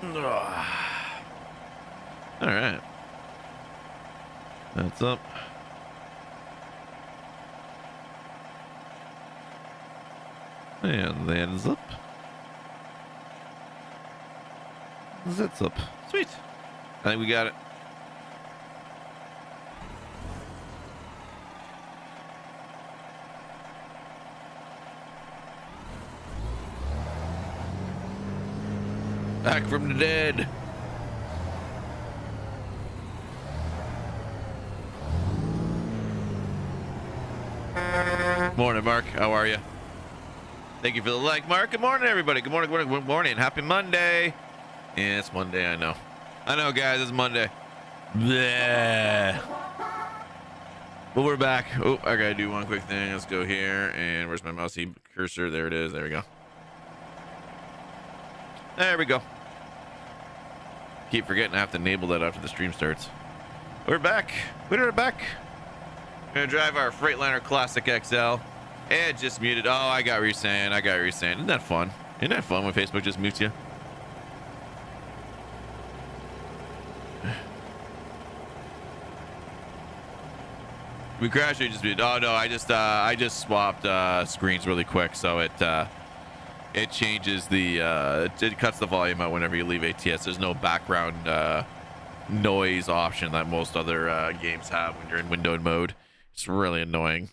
All right. That's up. And that's up. That's up. Sweet. I think we got it. Back from the dead. Morning, Mark. How are you? Thank you for the like, Mark. Good morning, everybody. Good morning, good morning, good morning. Happy Monday. Yeah, it's Monday. I know. I know, guys. It's Monday. Bleh. But we're back. Oh, I gotta do one quick thing. Let's go here. And where's my mousey cursor? There it is. There we go. There we go. Keep forgetting I have to enable that after the stream starts. We're back. We're back. We're gonna drive our Freightliner Classic XL. And just muted. Oh, I got what you're saying. Isn't that fun? Isn't that fun when Facebook just mutes you? We crashed. It just muted. Oh no, I just swapped screens really quick, so it changes the it cuts the volume out whenever you leave ATS. There's no background noise option that most other games have when you're in windowed mode. It's really annoying.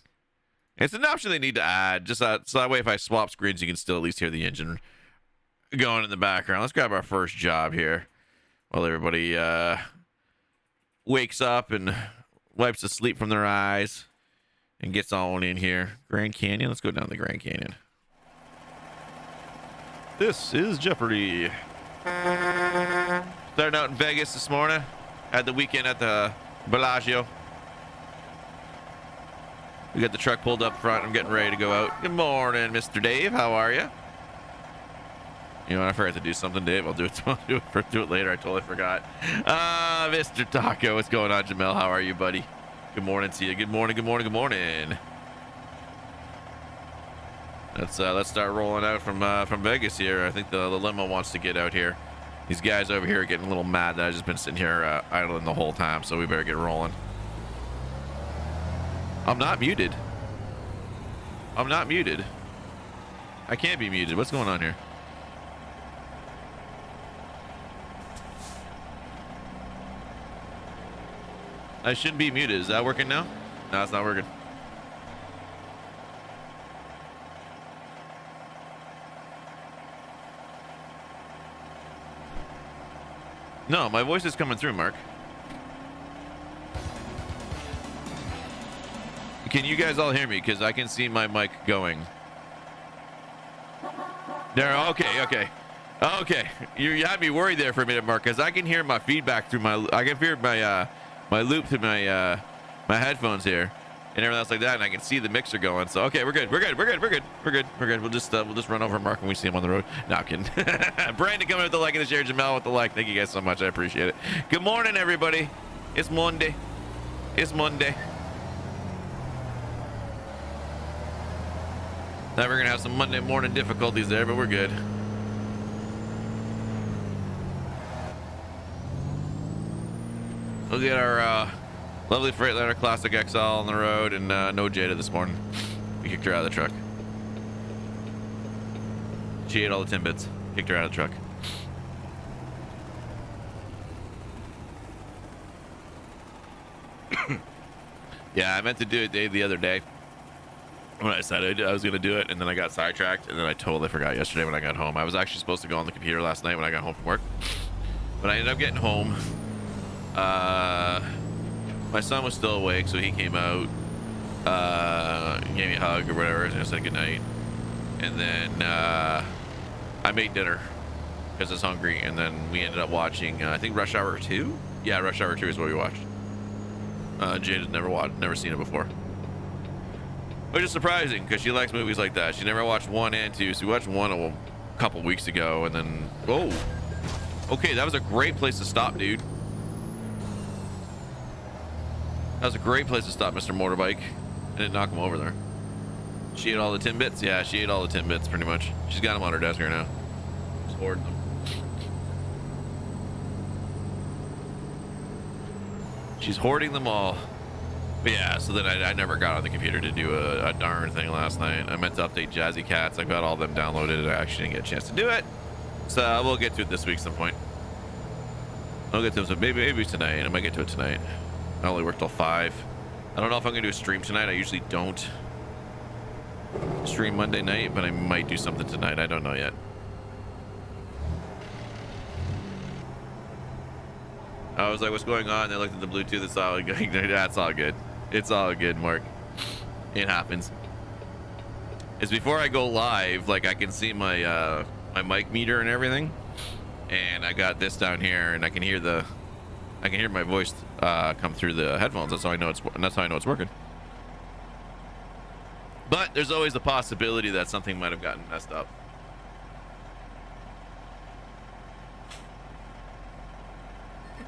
It's an option they need to add, just so that way if I swap screens, you can still at least hear the engine going in the background. Let's grab our first job here while everybody wakes up and wipes the sleep from their eyes and gets on in here. Grand Canyon. Let's go down the Grand Canyon. This is Jeopardy. Starting out in Vegas this morning. Had the weekend at the Bellagio. We got the truck pulled up front. I'm getting ready to go out. Good morning, Mr. Dave. How are you? You know, I forgot to do something, Dave. I'll do it later. I totally forgot. Mr. Taco, what's going on, Jamel? How are you, buddy? Good morning to you. Good morning. Good morning. Good morning. Let's start rolling out from Vegas here. I think the limo wants to get out here. These guys over here are getting a little mad that I've just been sitting here idling the whole time, so we better get rolling. I'm not muted. I'm not muted. I can't be muted. What's going on here? I shouldn't be muted. Is that working now? No, it's not working. No, my voice is coming through, Mark. Can you guys all hear me? Because I can see my mic going. There, okay. You had me worried there for a minute, Mark, because I can hear my feedback through I can hear my loop through my headphones here and everything else like that, and I can see the mixer going. So okay, we're good. We'll just run over Mark when we see him on the road. No, I'm kidding. Brandon coming with the like and the share, Jamel with the like. Thank you guys so much. I appreciate it. Good morning, everybody. It's Monday. Thought we're gonna have some Monday morning difficulties there, but we're good. We'll get our lovely Freightliner Classic XL on the road, and no Jada this morning. We kicked her out of the truck. She ate all the Timbits. Kicked her out of the truck. Yeah, I meant to do it, Dave, the other day. When I decided I was going to do it, and then I got sidetracked, and then I totally forgot yesterday when I got home. I was actually supposed to go on the computer last night when I got home from work, but I ended up getting home. My son was still awake, so he came out, gave me a hug or whatever, and I said goodnight. And then I made dinner because I was hungry, and then we ended up watching, I think Rush Hour 2? Yeah, Rush Hour 2 is what we watched. Jade had never seen it before. Which is surprising because she likes movies like that. She never watched 1 and 2. So we watched 1 a couple weeks ago, and then okay, that was a great place to stop, dude. That was a great place to stop, Mr. Motorbike. I didn't knock him over there. She ate all the Timbits? Yeah, she ate all the Timbits pretty much. She's got them on her desk right now. Just hoarding them. She's hoarding them all. But yeah, so then I never got on the computer to do a darn thing last night. I meant to update Jazzy Cats. I got all them downloaded. I actually didn't get a chance to do it. So we'll get to it this week some point. I'll get to it. So maybe tonight. I might get to it tonight. I only work till 5. I don't know if I'm going to do a stream tonight. I usually don't stream Monday night, but I might do something tonight. I don't know yet. I was like, what's going on? They looked at the Bluetooth. It's all good. That's all good. It's all good, Mark. It happens. It's before I go live, like I can see my my mic meter and everything. And I got this down here and I can hear my voice come through the headphones. That's how I know it's working. But there's always the possibility that something might have gotten messed up.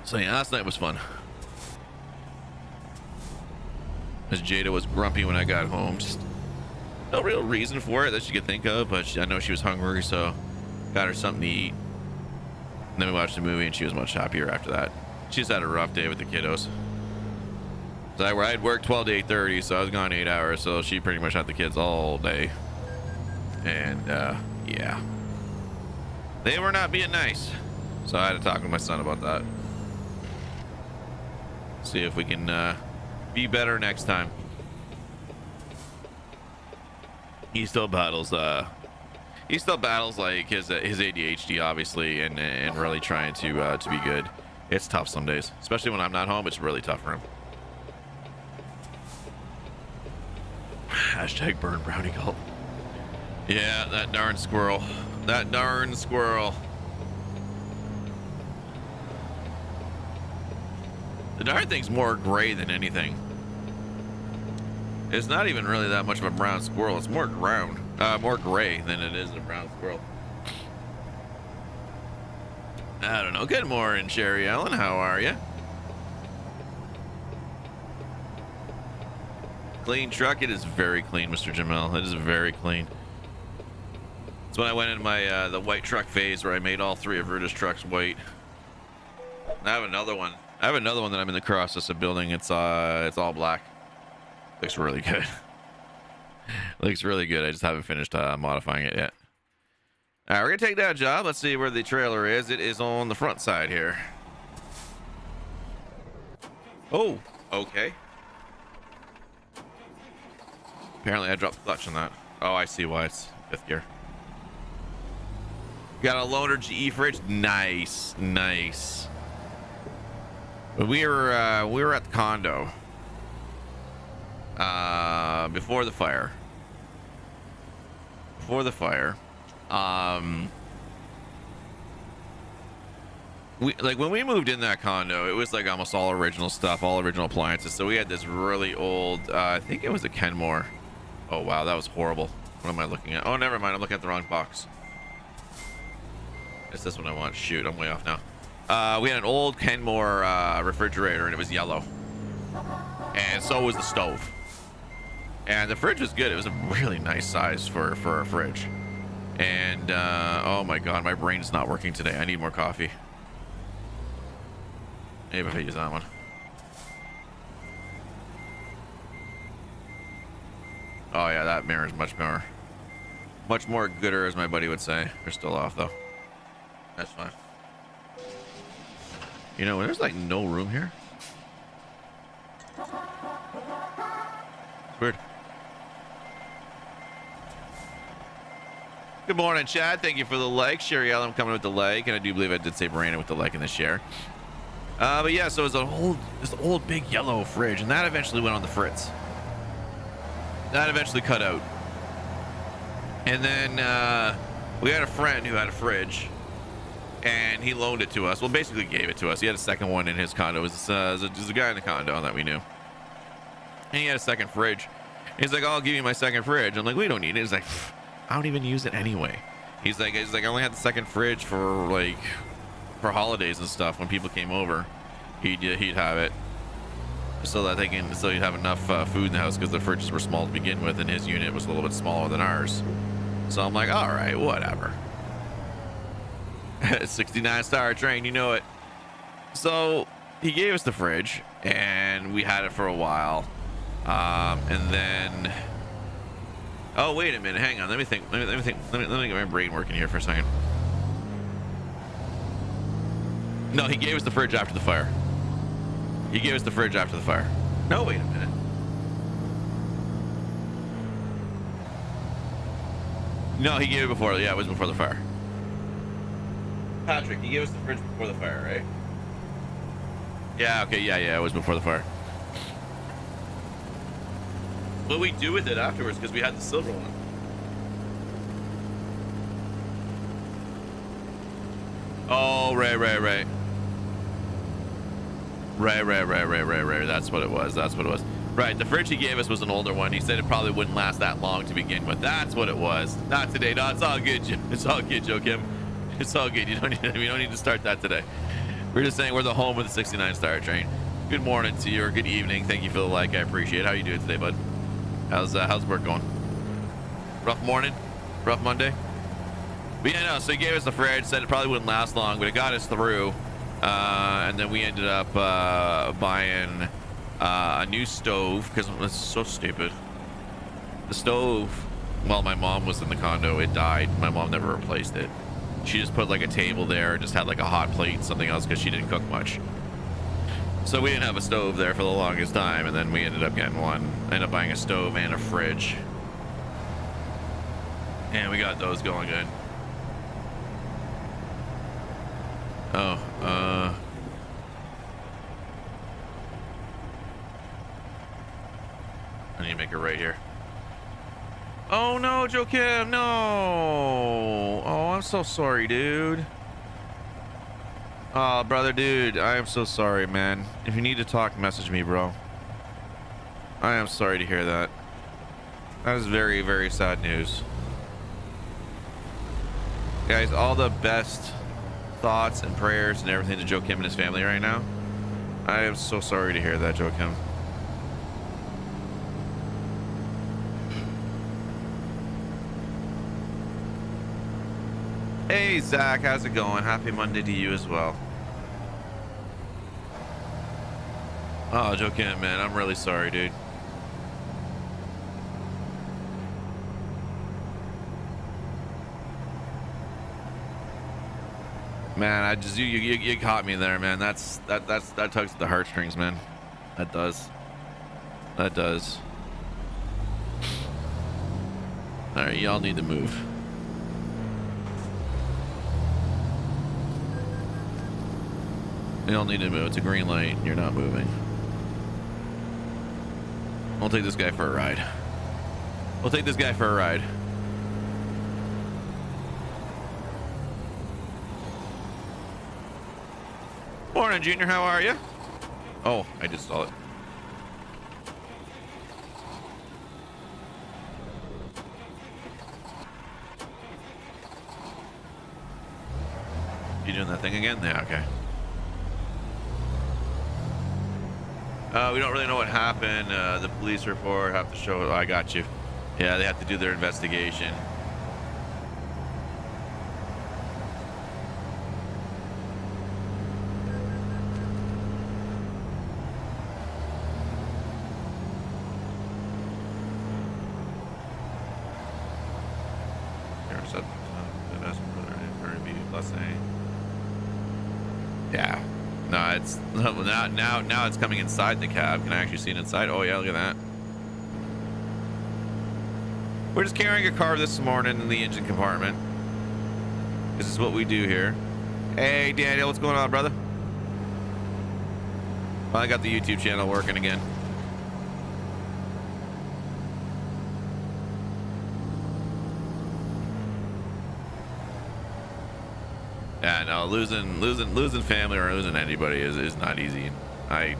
So yeah, last night was fun. As Jada was grumpy when I got home. Just no real reason for it that she could think of, but I know she was hungry, so got her something to eat. And then we watched the movie and she was much happier after that. She just had a rough day with the kiddos. So I had worked 12 to 8:30, so I was gone 8 hours, so she pretty much had the kids all day. And yeah. They were not being nice. So I had to talk with my son about that. See if we can be better next time. He still battles like his ADHD, obviously, and really trying to be good. It's tough some days, especially when I'm not home. It's really tough for him. Hashtag burn brownie gulp. Yeah, that darn squirrel. That darn squirrel. The darn thing's more gray than anything. It's not even really that much of a brown squirrel. It's more more gray than it is a brown squirrel. I don't know. Good morning, Sherry Ellen. How are you? Clean truck. It is very clean, Mr. Jamel. It is very clean. It's when I went in my the white truck phase where I made all 3 of Ruta's trucks white. I have another one. that I'm in the process of building. It's all black. Looks really good. Looks really good. I just haven't finished modifying it yet. All right, we're gonna take that job. Let's see where the trailer is. It is on the front side here. Oh, okay. Apparently I dropped the clutch on that. Oh, I see why. It's 5th gear. Got a loaner GE fridge. Nice, nice. We were at the condo before the fire. When we moved in that condo, it was like almost all original stuff, all original appliances. So we had this really old, I think it was a Kenmore. Oh wow, that was horrible. What am I looking at? Oh, never mind. I'm looking at the wrong box. It's this one I want. Shoot, I'm way off now. We had an old Kenmore refrigerator, and it was yellow. And so was the stove. And the fridge was good. It was a really nice size for a fridge. And oh my god, my brain's not working today. I need more coffee. Maybe if I use that one. Oh yeah, that mirror is much more gooder, as my buddy would say. We're still off though. That's fine. You know, there's like no room here. Weird. Good morning, Chad. Thank you for the like. Sherry Ellen coming with the like, and I do believe I did say Brandon with the like and the share. But yeah, so it was this old big yellow fridge, and that eventually went on the fritz. That eventually cut out. And then we had a friend who had a fridge, and he loaned it to us. Well, basically gave it to us. He had a second one in his condo. It was a guy in the condo that we knew. And he had a second fridge. He's like, I'll give you my second fridge. I'm like, we don't need it. He's like, I don't even use it anyway. He's like, I only had the second fridge for holidays and stuff. When people came over, he'd have it so you'd have enough food in the house, because the fridges were small to begin with, and his unit was a little bit smaller than ours. So I'm like, all right, whatever. 69 star train, you know it. So he gave us the fridge, and we had it for a while. And then, oh wait a minute, hang on. Let me think. Let me get my brain working here for a second. No, he gave us the fridge after the fire. He gave us the fridge after the fire. No, wait a minute. No, he gave it before. Yeah, it was before the fire. Patrick, he gave us the fridge before the fire, right? Yeah, okay, yeah, it was before the fire. What we do with it afterwards, because we had the silver one. Oh, right. Right. That's what it was. Right, the fridge he gave us was an older one. He said it probably wouldn't last that long to begin with. That's what it was. Not today. No, it's all good, Jim. It's all good, Joe Kim. It's all good. We don't need to start that today. We're just saying we're the home of the 69 Star Train. Good morning to you, or good evening. Thank you for the like. I appreciate it. How you doing today, bud? How's work going? Rough morning? Rough Monday? But yeah, no, so he gave us the fridge, said it probably wouldn't last long, but it got us through. And then we ended up buying a new stove, because it's so stupid. The stove, while my mom was in the condo, it died. My mom never replaced it. She just put like a table there, just had like a hot plate and something else, because she didn't cook much. So we didn't have a stove there for the longest time, and then we ended up getting one. Ended up buying a stove and a fridge. And we got those going good. Oh, I need to make it right here. Oh no, Joe Kim, no. Oh, I'm so sorry, dude. Oh, brother, dude, I am so sorry, man. If you need to talk, message me, bro. I am sorry to hear that. That is very, very sad news. Guys, all the best thoughts and prayers and everything to Joe Kim and his family right now. I am so sorry to hear that, Joe Kim. Hey Zach, how's it going? Happy Monday to you as well. Oh, Joe Kim, man, I'm really sorry, dude. Man, I just you caught me there, man. That tugs at the heartstrings, man. That does. That does. All right, y'all need to move. You don't need to move. It's a green light. You're not moving. I'll take this guy for a ride. We'll take this guy for a ride. Morning, Junior. How are you? Oh, I just saw it. You doing that thing again? Yeah, okay. We don't really know what happened. The police report have to show. Oh, I got you. Yeah, they have to do their investigation. Yeah. No, it's now it's coming inside the cab. Can I actually see it inside? Oh yeah, look at that. We're just carrying a car this morning in the engine compartment. This is what we do here. Hey Daniel, what's going on, brother? Well, I got the YouTube channel working again. Yeah, no, losing family or losing anybody is not easy. I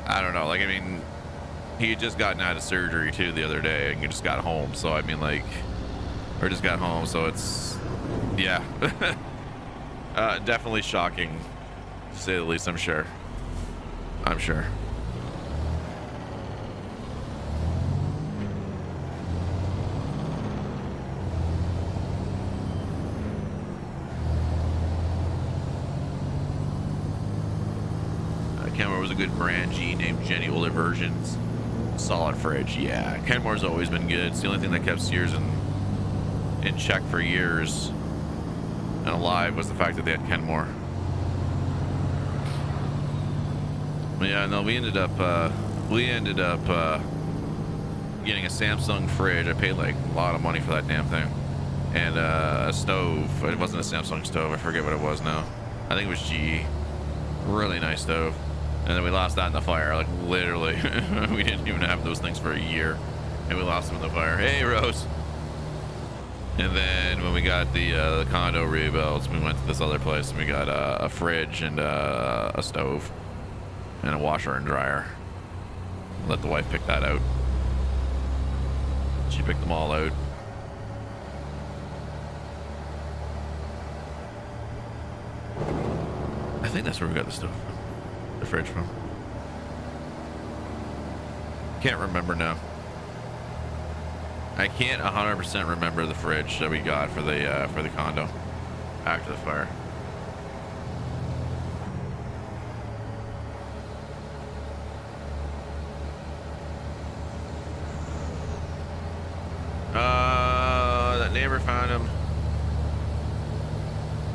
don't know. Like, I mean, he had just gotten out of surgery too the other day, and he just got home. So I mean, like, or just got home. So it's, yeah, definitely shocking to say the least. I'm sure. Kenmore was a good brand. G named Jenny, older versions. Solid fridge, yeah. Kenmore's always been good. It's the only thing that kept Sears in check for years and alive was the fact that they had Kenmore. Yeah, no, we ended up getting a Samsung fridge. I paid like a lot of money for that damn thing, and a stove. It wasn't a Samsung stove. I forget what it was now. I think it was GE. Really nice stove. And then we lost that in the fire. Like literally, we didn't even have those things for a year, and we lost them in the fire. Hey, Rose. And then when we got the condo rebuilt, we went to this other place and we got a fridge and a stove and a washer and dryer. Let the wife pick that out. She picked them all out. I think that's where we got the stove from. The fridge from. Can't remember now. I can't 100% remember the fridge that we got for the condo after the fire. That neighbor found him.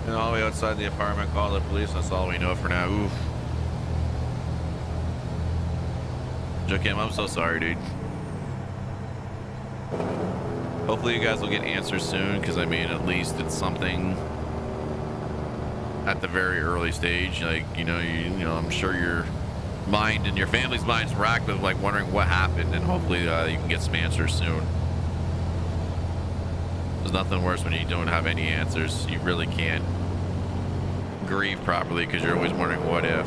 And all the way outside the apartment, called the police. That's all we know for now. Oof. Joakim, I'm so sorry, dude. Hopefully you guys will get answers soon, because I mean, at least it's something at the very early stage. Like, you know, I'm sure your mind and your family's mind's racked with like wondering what happened, and hopefully you can get some answers soon. There's nothing worse when you don't have any answers. You really can't grieve properly because you're always wondering what if.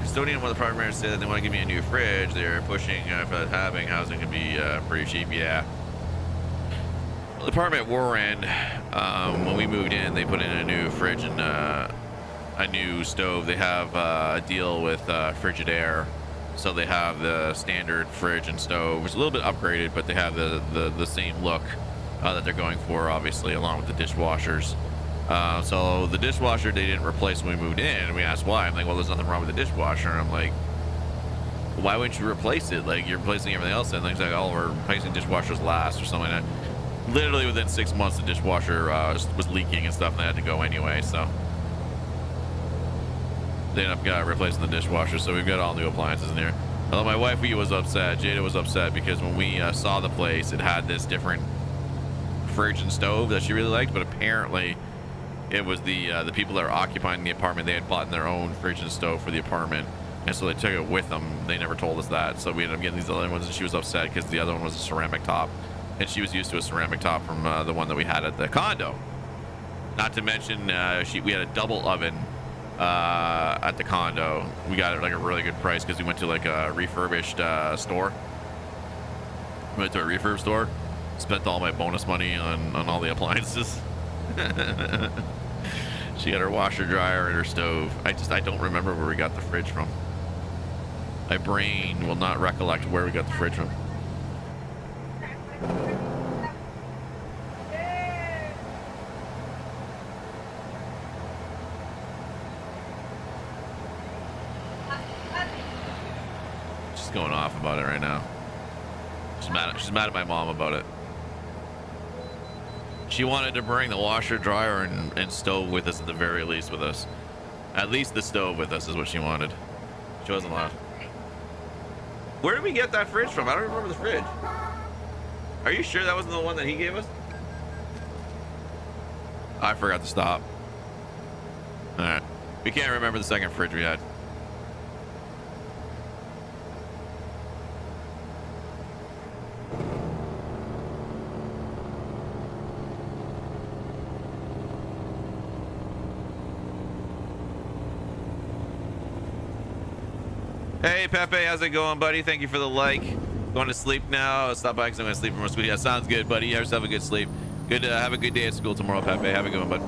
Custodian one of the property managers said that they want to give me a new fridge. They're pushing for that having housing can be pretty cheap. Yeah. Well, the apartment we're in, when we moved in, they put in a new fridge and a new stove. They have a deal with Frigidaire. So they have the standard fridge and stove, which is a little bit upgraded, but they have the same look that they're going for, obviously, along with the dishwashers. So the dishwasher they didn't replace when we moved in, and we asked why. I'm like, well, there's nothing wrong with the dishwasher. And I'm like, why wouldn't you replace it? Like, you're replacing everything else. And things like, oh, we're replacing dishwashers last or something like that. Literally within 6 months, the dishwasher was leaking and stuff, and they had to go anyway. So they ended up replacing the dishwasher, so we've got all new appliances in here. Although my wifey was upset, Jada was upset, because when we saw the place, it had this different fridge and stove that she really liked, but apparently it was the people that are occupying the apartment. They had bought their own fridge and stove for the apartment, and so they took it with them. They never told us that, so we ended up getting these other ones, and she was upset because the other one was a ceramic top, and she was used to a ceramic top from the one that we had at the condo. Not to mention, we had a double oven at the condo. We got it like a really good price because we went to like a refurbished store. We went to a refurb store, spent all my bonus money on all the appliances. She got her washer, dryer, and her stove. I don't remember where we got the fridge from. My brain will not recollect where we got the fridge from. She's going off about it right now. She's mad at my mom about it. She wanted to bring the washer, dryer, and stove with us at the very least with us. At least the stove with us is what she wanted. She wasn't allowed. Where did we get that fridge from? I don't remember the fridge. Are you sure that wasn't the one that he gave us? I forgot to stop. All right. We can't remember the second fridge we had. Hey Pepe, how's it going, buddy? Thank you for the like. Going to sleep now. Stop by because I'm going to sleep for more school. Yeah, sounds good, buddy. Have yourself a good sleep. Good to have a good day at school tomorrow, Pepe. Have a good one, bud.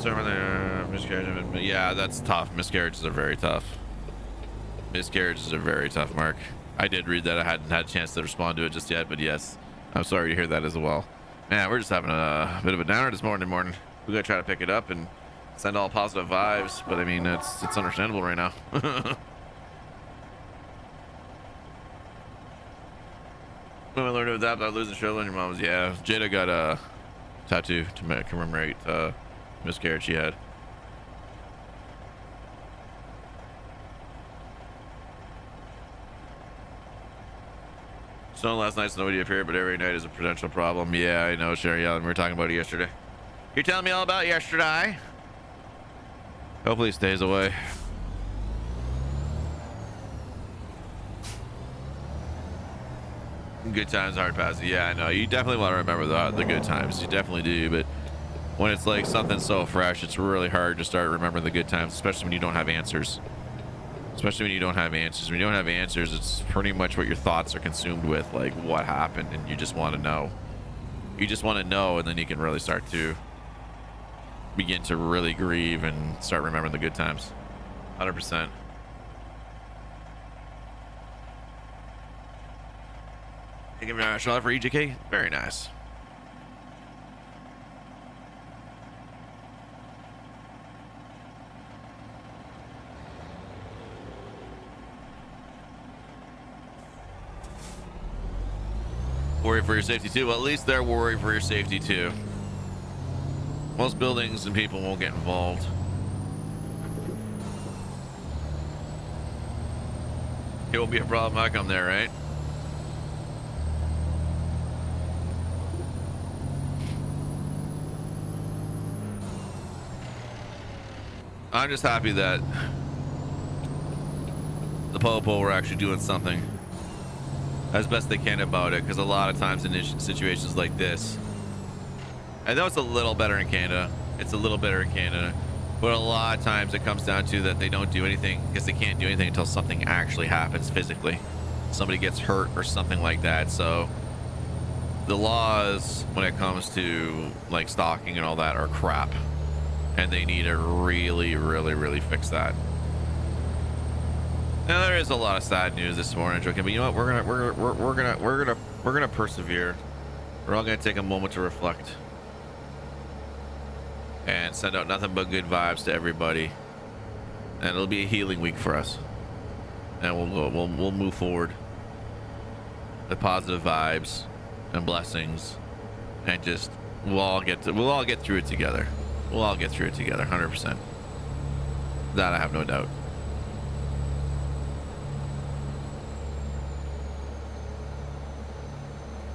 Sorry about that. miscarriage. Yeah, that's tough. Miscarriages are very tough. Miscarriages are very tough, Mark. I did read that. I hadn't had a chance to respond to it just yet, but yes, I'm sorry to hear that as well. Man, we're just having a bit of a downer this morning. We gotta try to pick it up and send all positive vibes, but I mean, it's understandable right now. When I learned to adapt without losing children, your mom's, yeah. Jada got a tattoo to commemorate miscarriage she had. Snow last night's nobody appeared, but every night is a potential problem. Yeah, I know, Sherry Allen. We were talking about it yesterday. You're telling me all about yesterday. Hopefully it stays away. Good times, hard passes. Yeah, I know. You definitely want to remember the good times. You definitely do. But when it's like something so fresh, it's really hard to start remembering the good times, especially when you don't have answers. Especially when you don't have answers. When you don't have answers, it's pretty much what your thoughts are consumed with, like what happened, and you just want to know. You just want to know, and then you can really start to begin to really grieve and start remembering the good times. 100%. Thank you very much for EJK. Very nice. Worry for your safety too. Well, at least they're worried for your safety too. Most buildings and people won't get involved. It won't be a problem. I come there, right? I'm just happy that the Popo were actually doing something as best they can about it, because a lot of times in situations like this, I know it's a little better in Canada. It's a little better in Canada, but a lot of times it comes down to that they don't do anything because they can't do anything until something actually happens physically. Somebody gets hurt or something like that. So the laws when it comes to like stalking and all that are crap, and they need to really fix that. Now there is a lot of sad news this morning, joking, but you know what? We're gonna persevere. We're all gonna take a moment to reflect and send out nothing but good vibes to everybody, and it'll be a healing week for us. And we'll move forward with positive vibes and blessings, and just we'll all get through it together. We'll all get through it together, 100%. That I have no doubt.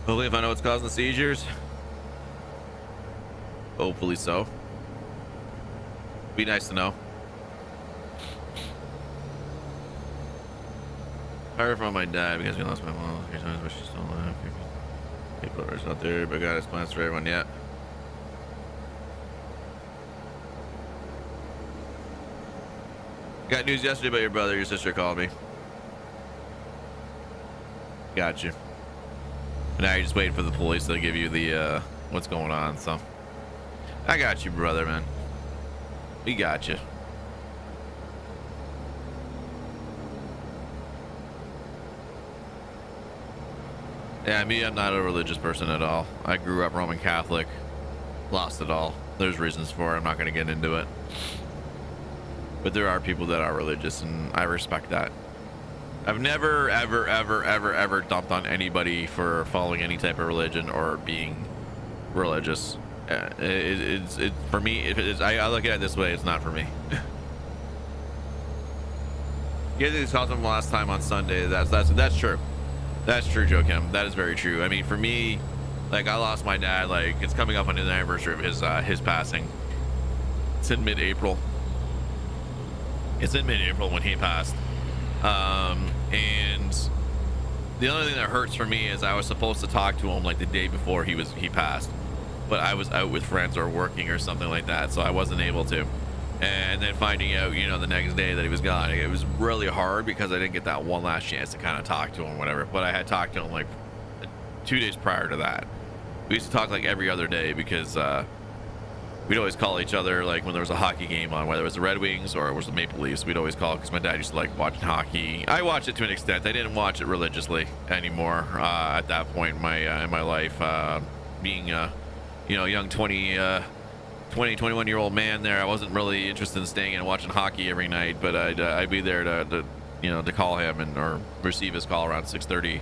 Hopefully, if I know what's causing the seizures. Hopefully so. Be nice to know. I heard from my dad because we lost my mom 3 times, but she's still alive. People are out there, but God has plans for everyone yet. Got news yesterday about your brother. Your sister called me. Got you. Now you're just waiting for the police to give you the what's going on. So I got you, brother, man. We got you. Yeah, I'm not a religious person at all. I grew up Roman Catholic, lost it all. There's reasons for it. I'm not going to get into it. But there are people that are religious, and I respect that. I've never, ever dumped on anybody for following any type of religion or being religious. It's for me. If it is, I look at it this way. It's not for me. You guys talked to him last time on Sunday. That's true. That's true, Joe Kim. That is very true. I mean, for me, like I lost my dad. Like it's coming up on the anniversary of his passing. It's in mid-April. It's in mid-April when he passed. And the only thing that hurts for me is I was supposed to talk to him like the day before he passed, but I was out with friends or working or something like that, so I wasn't able to. And then finding out, the next day that he was gone, it was really hard because I didn't get that one last chance to kind of talk to him, whatever. But I had talked to him like 2 days prior to that. We used to talk like every other day because we'd always call each other, like when there was a hockey game on, whether it was the Red Wings or it was the Maple Leafs. We'd always call because my dad used to like watching hockey. I watched it to an extent. I didn't watch it religiously anymore at that point in my life, being young 21-year-old man there. I wasn't really interested in staying and watching hockey every night, but I'd be there to call him or receive his call around 6:30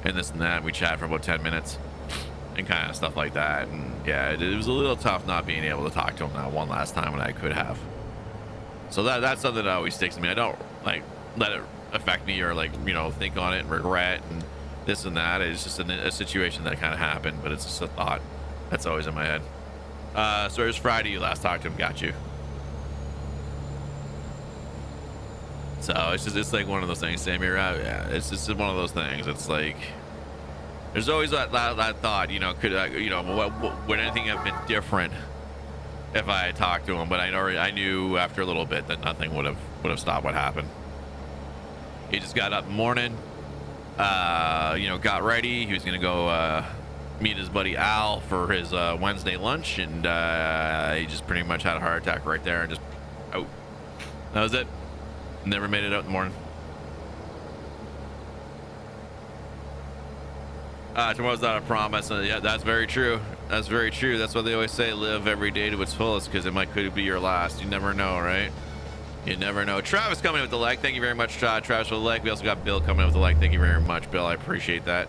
and this and that. We chat for about 10 minutes and kind of stuff like that. And yeah, it was a little tough not being able to talk to him that one last time when I could have. So that's something that always sticks to me. I don't like let it affect me or like, think on it and regret and this and that. It's just a situation that kind of happened, but it's just a thought that's always in my head. So it was Friday you last talked to him. Got you. So it's like one of those things, Sammy. Yeah, it's just one of those things. It's like there's always that thought, would anything have been different if I had talked to him? But I knew after a little bit that nothing would have stopped what happened. He just got up in the morning, got ready. He was gonna go meet his buddy Al for his Wednesday lunch, and he just pretty much had a heart attack right there and just out. That was it. Never made it out in the morning. Tomorrow's not a promise. Yeah, that's very true. That's very true. That's what they always say, live every day to its fullest, because it could be your last. You never know, right? You never know. Travis coming in with the like. Thank you very much, Travis, for the like. We also got Bill coming in with the like. Thank you very much, Bill. I appreciate that.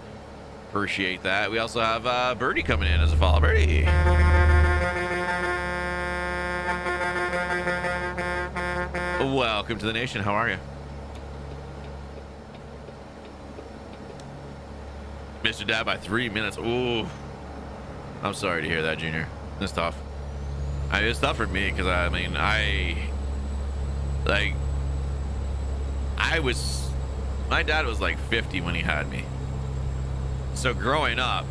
Appreciate that. We also have Birdie coming in as a follow. Birdie. Welcome to the nation. How are you? Mr. Dad by 3 minutes. Ooh. I'm sorry to hear that, Junior. It's tough. It's tough for me because my dad was like 50 when he had me. So growing up,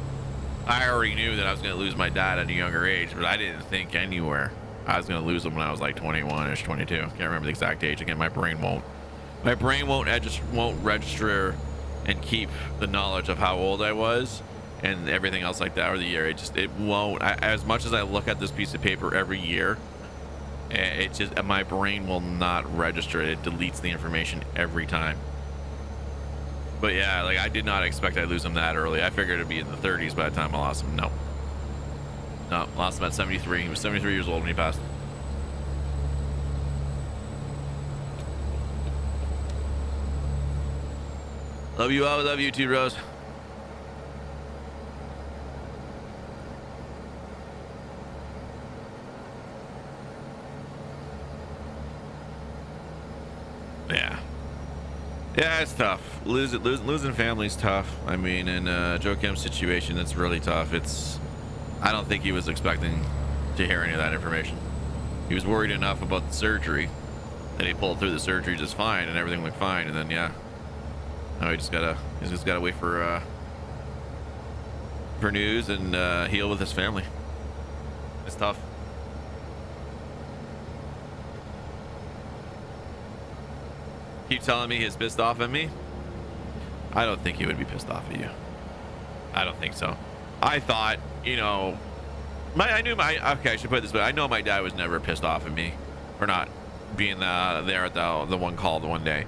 I already knew that I was going to lose my dad at a younger age, but I didn't think anywhere I was going to lose him when I was like 21-ish, 22. Can't remember the exact age. Again, my brain won't register and keep the knowledge of how old I was and everything else like that, or the year. It won't. As much as I look at this piece of paper every year, it just, my brain will not register it. It deletes the information every time. But yeah, like I did not expect I'd lose him that early. I figured it'd be in the 30s by the time I lost him. No, lost him at 73. He was 73 years old when he passed. Love you all. Love you too, Rose. Yeah, it's tough. Losing family's tough. I mean, in Joe Kim's situation, it's really tough. I don't think he was expecting to hear any of that information. He was worried enough about the surgery that he pulled through the surgery just fine and everything went fine. And then, yeah, now he's just gotta wait for news and heal with his family. It's tough. Keep telling me he's pissed off at me. I don't think he would be pissed off at you. I don't think so. I thought, I should put it this way. I know my dad was never pissed off at me for not being there at the one call the one day.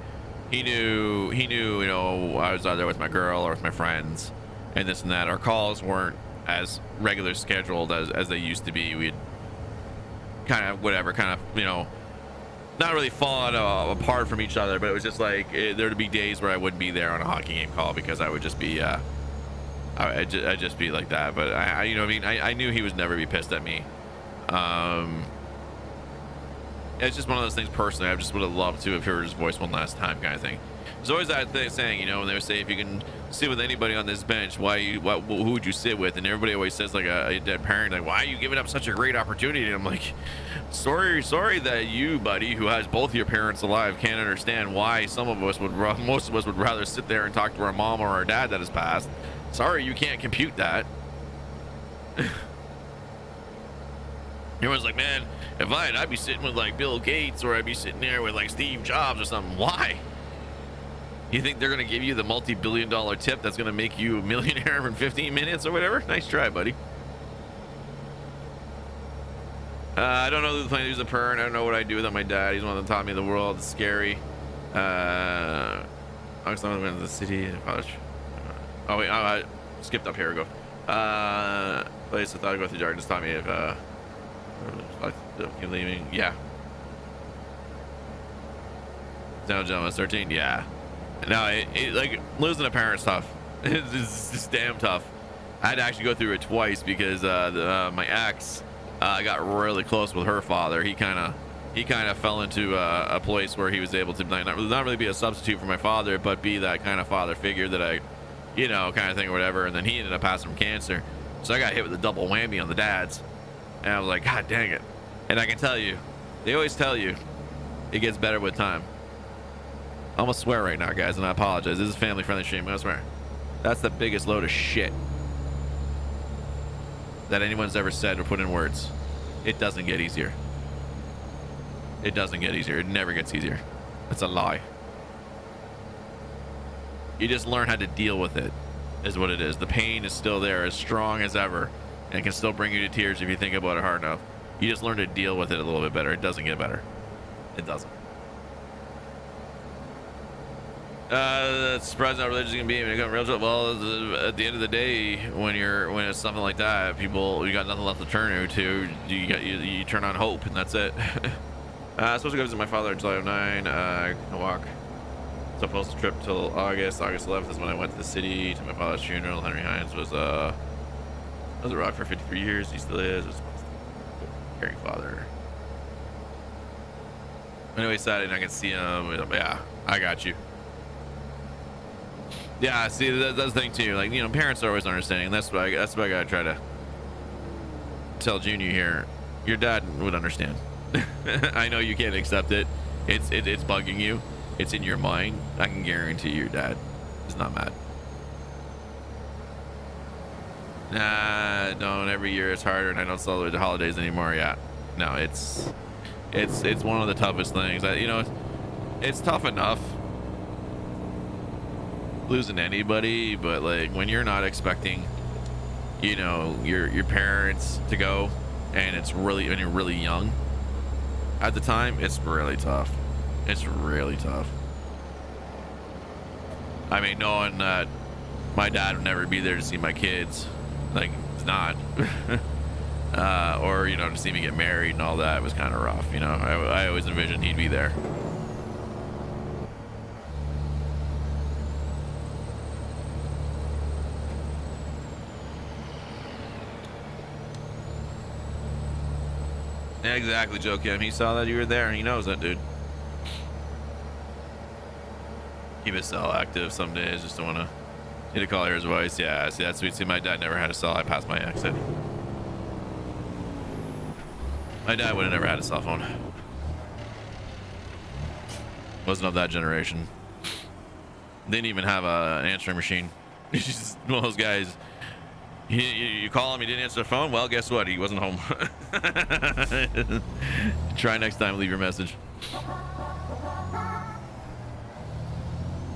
He knew, I was either with my girl or with my friends and this and that. Our calls weren't as regular scheduled as they used to be. We'd kind of, not really falling apart from each other, but it was just like there'd be days where I wouldn't be there on a hockey game call because I would just be I'd just be like that. But I knew he would never be pissed at me. It's just one of those things personally. I just would have loved to have heard his voice one last time, kind of thing. There's always that thing saying, when they would say, if you can sit with anybody on this bench, who would you sit with? And everybody always says, like a dead parent, like, why are you giving up such a great opportunity? And I'm like, sorry that you, buddy, who has both your parents alive, can't understand why most of us would rather sit there and talk to our mom or our dad that has passed. Sorry, you can't compute that. Everyone's like, man, if I'd be sitting with like Bill Gates, or I'd be sitting there with like Steve Jobs or something. Why? You think they're going to give you the multi-billion-dollar tip that's going to make you a millionaire in 15 minutes or whatever? Nice try, buddy. I don't know who's playing. Who's a parent. I don't know what I do without my dad. He's the one that taught me the world. It's scary. I was went to the city in college. Oh wait, I skipped up here. We go. Place I thought I'd go through the darkness taught me if you're leaving. Yeah. Now gentlemen, 13. Yeah. No, it like losing a parent's tough. It's just damn tough. I had to actually go through it twice because my ex got really close with her father. He kind of fell into a place where he was able to not really be a substitute for my father, but be that kind of father figure that I, kind of thing or whatever. And then he ended up passing from cancer. So I got hit with a double whammy on the dads. And I was like, God dang it. And I can tell you, they always tell you it gets better with time. I'm gonna swear right now, guys, and I apologize. This is family friendly stream. I'm gonna swear. That's the biggest load of shit that anyone's ever said or put in words. It doesn't get easier. It doesn't get easier. It never gets easier. It's a lie. You just learn how to deal with it, is what it is. The pain is still there, as strong as ever, and can still bring you to tears if you think about it hard enough. You just learn to deal with it a little bit better. It doesn't get better. It doesn't. Surprised how religious you can be when you got real trouble. Well, at the end of the day, when it's something like that, you got nothing left to turn to. You turn on hope, and that's it. Supposed to go visit my father in July of 9. I walk. Supposed to trip till August 11th is when I went to the city to my father's funeral. Henry Hines was a rock for 53 years. He still is. Caring father. Anyway, Saturday I can see him. Yeah, I got you. Yeah, see, that's the thing too. Like, parents are always understanding. That's what I gotta try to tell Junior here. Your dad would understand. I know you can't accept it. It's bugging you. It's in your mind. I can guarantee your dad is not mad. Nah, don't. Every year it's harder, and I don't celebrate the holidays anymore. Yeah, no, it's one of the toughest things. It's tough enough losing anybody, but like when you're not expecting, your parents to go, and when you're really young at the time, it's really tough. It's really tough. I mean, knowing that my dad would never be there to see my kids, like, it's not, or to see me get married and all that was kind of rough. I always envisioned he'd be there. Yeah, exactly, Joe Kim. He saw that you were there, and he knows that, dude. Keep his cell active some days. Just don't want to need to call his voice. Yeah, see, that's sweet. See, my dad never had a cell. I passed my exit. My dad would have never had a cell phone. Wasn't of that generation. Didn't even have an answering machine. He's just one of those guys. You call him, he didn't answer the phone. Well, guess what? He wasn't home. Try next time. Leave your message.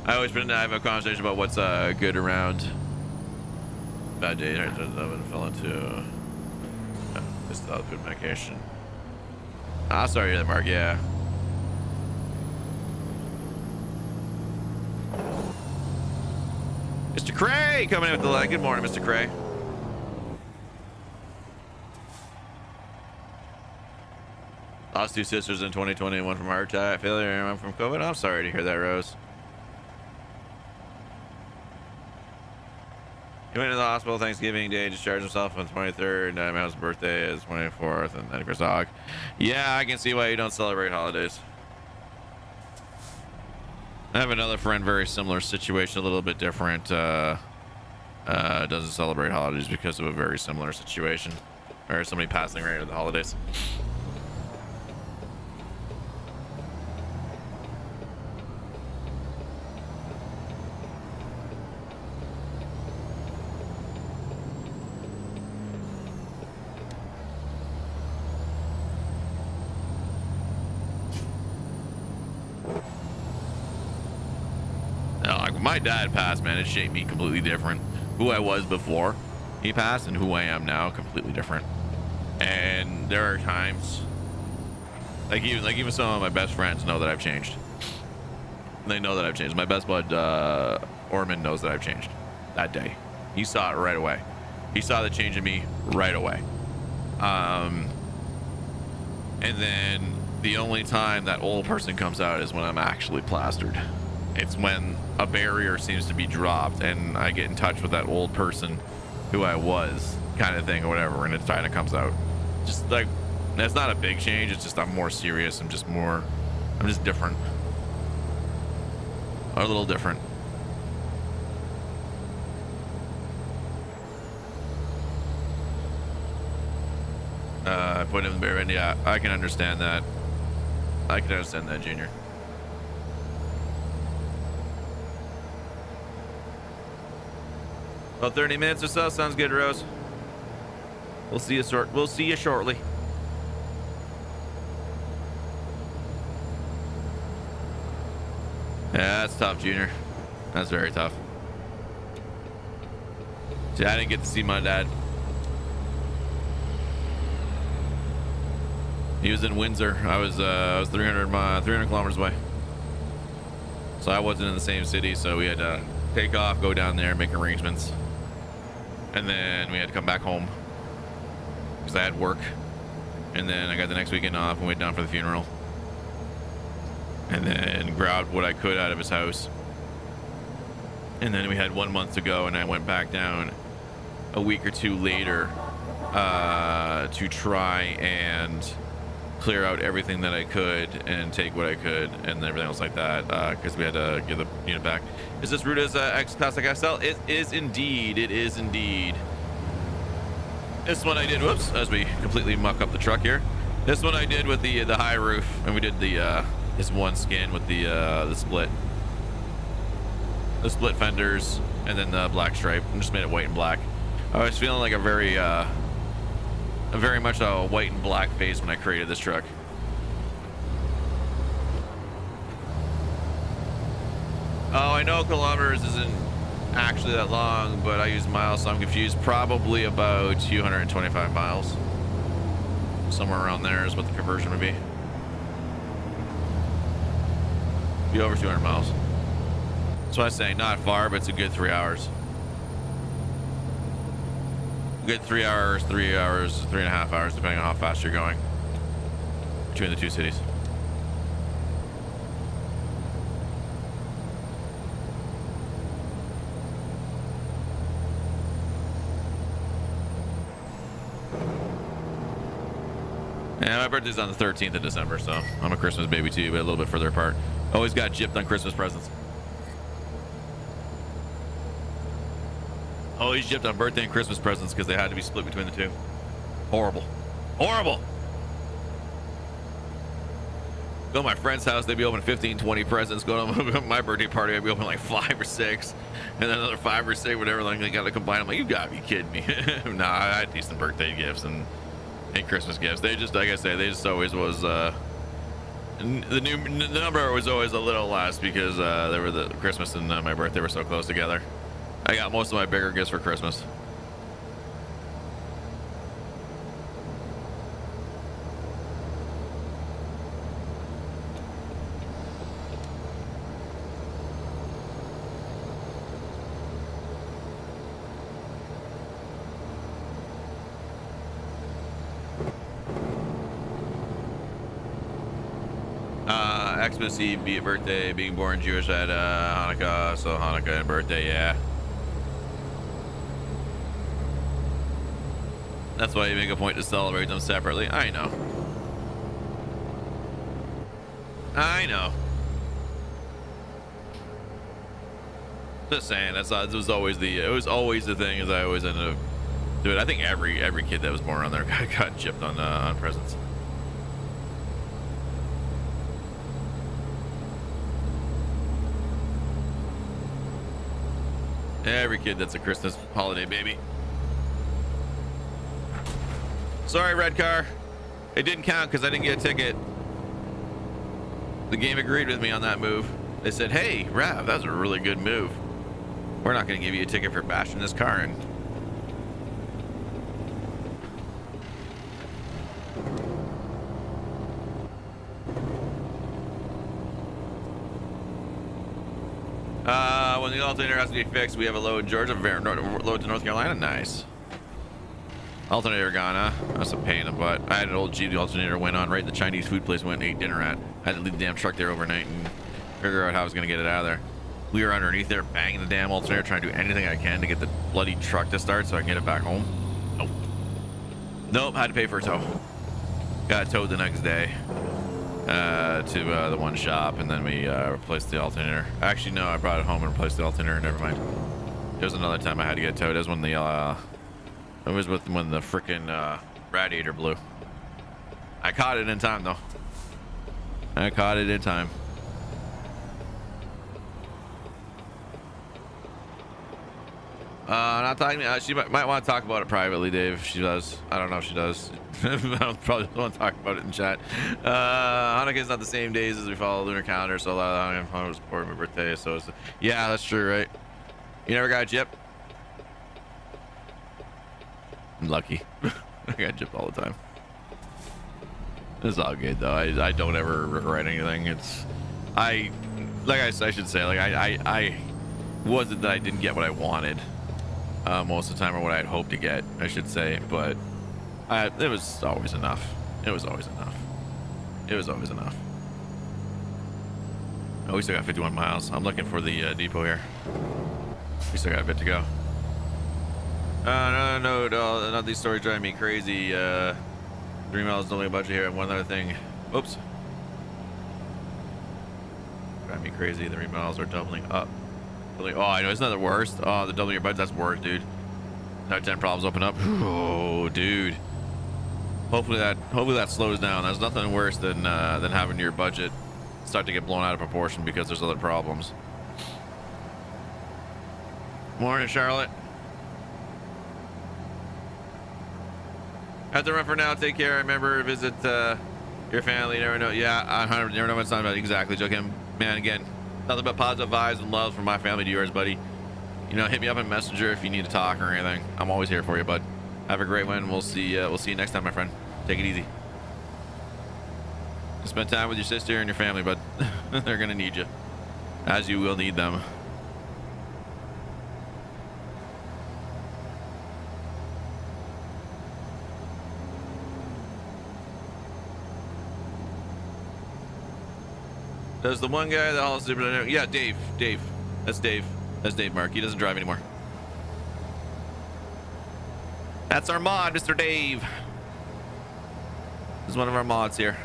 I always pretend to have a conversation about what's good around. Bad day. I fell into just good medication. Sorry to hear that, Mark. Yeah. Mr. Cray coming in with the light. Good morning, Mr. Cray. Lost 2 sisters in 2020, one from heart attack failure and one from COVID. I'm sorry to hear that, Rose. He went to the hospital Thanksgiving Day, discharged himself on the 23rd. My husband's birthday is 24th, and then Chris Hogg. Yeah, I can see why you don't celebrate holidays. I have another friend, very similar situation, a little bit different. Doesn't celebrate holidays because of a very similar situation, or somebody passing right at the holidays. My dad passed, man. It shaped me completely different. Who I was before he passed and who I am now, completely different. And there are times, like even some of my best friends know that I've changed. They know that I've changed. My best bud, Orman, knows that I've changed that day. He saw it right away. He saw the change in me right away. And then the only time that old person comes out is when I'm actually plastered. It's when a barrier seems to be dropped and I get in touch with that old person who I was, kind of thing, or whatever, and it kind of comes out. Just like, that's not a big change. It's just I'm more serious. I'm just different. A little different. I put him in the bear, and yeah, I can understand that. I can understand that, Junior. About 30 minutes or so. Sounds good, Rose. We'll see you shortly. Yeah, that's tough, Junior. That's very tough. See, I didn't get to see my dad. He was in Windsor. I was 300 kilometers away. So I wasn't in the same city, so we had to take off, go down there, make arrangements. And then we had to come back home because I had work. And then I got the next weekend off and went down for the funeral. And then grabbed what I could out of his house. And then we had 1 month to go, and I went back down a week or two later to try and clear out everything that I could and take what I could and everything else like that, because we had to give the unit back. Is this route as X Classic SL? It is indeed. It is indeed. This one I did, whoops, as we completely muck up the truck here. This one I did with the high roof, and we did the this one skin with the split fenders, and then the black stripe. I just made it white and black. I was feeling like a very much a white and black face when I created this truck. Oh, I know kilometers isn't actually that long, but I use miles, so I'm confused. Probably about 225 miles. Somewhere around there is what the conversion would be. Be over 200 miles. That's why I say not far, but it's a good 3 hours. Good 3 hours, 3.5 hours, depending on how fast you're going between the two cities. Yeah, my birthday's on the 13th of December, so I'm a Christmas baby too, but a little bit further apart. Always got gypped on Christmas presents. Always gypped on birthday and Christmas presents because they had to be split between the two. Horrible. Horrible. Go to my friend's house, they'd be opening 15, 20 presents. Go to my birthday party, I'd be opening like 5 or 6. And then another 5 or 6, whatever. Like, they got to combine. I'm like, you gotta be kidding me. Nah, I had decent birthday gifts and Christmas gifts. They just, like I say, they just always was, the number was always a little less because they were the Christmas and my birthday were so close together. I got most of my bigger gifts for Christmas. Xmas Eve, be it birthday, being born Jewish at Hanukkah, so Hanukkah and birthday, yeah. That's why you make a point to celebrate them separately. I know. I know. Just saying, it was always the thing, as I always ended up doing. I think every kid that was born on there got gypped on presents. Every kid that's a Christmas holiday baby. Sorry, red car. It didn't count because I didn't get a ticket. The game agreed with me on that move. They said, hey, Rav, that was a really good move. We're not going to give you a ticket for bashing this car in. When the alternator has to be fixed, we have a load in Georgia, load to North Carolina. Nice. Alternator gone, huh? That's a pain in the butt. I had an old Jeep the alternator went on right in the Chinese food place we went and ate dinner at. I had to leave the damn truck there overnight and figure out how I was going to get it out of there. We were underneath there banging the damn alternator, trying to do anything I can to get the bloody truck to start so I can get it back home. Nope. Nope, had to pay for a tow. Got towed the next day to the one shop, and then we replaced the alternator. Actually, no, I brought it home and replaced the alternator. Never mind. There was another time I had to get towed. It was when the it was when the frickin' radiator blew. I caught it in time though. I caught it in time. Not talking. She might want to talk about it privately, Dave. She does. I don't know if she does. I don't probably want to talk about it in chat. Hanukkah is not the same days as we follow the lunar calendar, so a lot of Hanukkah was before my birthday. So it's, yeah, that's true, right? You never got gypped? I'm lucky. I got gypped all the time. It's all good though. I don't ever regret anything. It's I should say like I wasn't that I didn't get what I wanted most of the time, or what I'd hoped to get, I should say, but it was always enough. It was always enough. It was always enough. Oh, we still got 51 miles. I'm looking for the depot here. We still got a bit to go. No, none of these stories drive me crazy. 3 miles is only a budget here. And one other thing. Oops. Drive me crazy. The 3 miles are doubling up. Oh, I know. Isn't that the worst? Oh, the doubling your budget. That's worse, dude. Now 10 problems open up. Oh, dude. Hopefully that slows down. There's nothing worse than having your budget start to get blown out of proportion because there's other problems. Morning, Charlotte. Have to run for now. Take care. Remember, visit your family. You never know. Yeah, 100. Never know what it's talking about. Exactly. Joking, man. Again, nothing but positive vibes and love from my family to yours, buddy. You know, hit me up in Messenger if you need to talk or anything. I'm always here for you, bud. Have a great one. We'll see you next time, my friend. Take it easy. Spend time with your sister and your family, bud. They're gonna need you, as you will need them. Does the one guy that hauls super? Yeah, Dave. That's Dave. That's Dave Mark. He doesn't drive anymore. That's our mod, Mr. Dave. This is one of our mods here.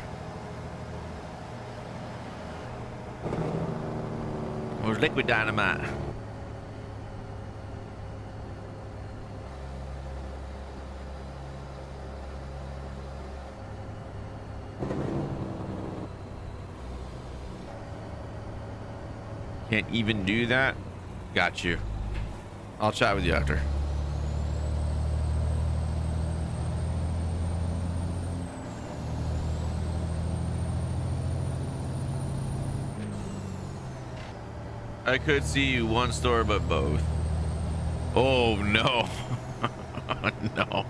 Or liquid dynamite. Can't even do that? Got you. I'll chat with you after. I could see one store, but both. Oh, no. No.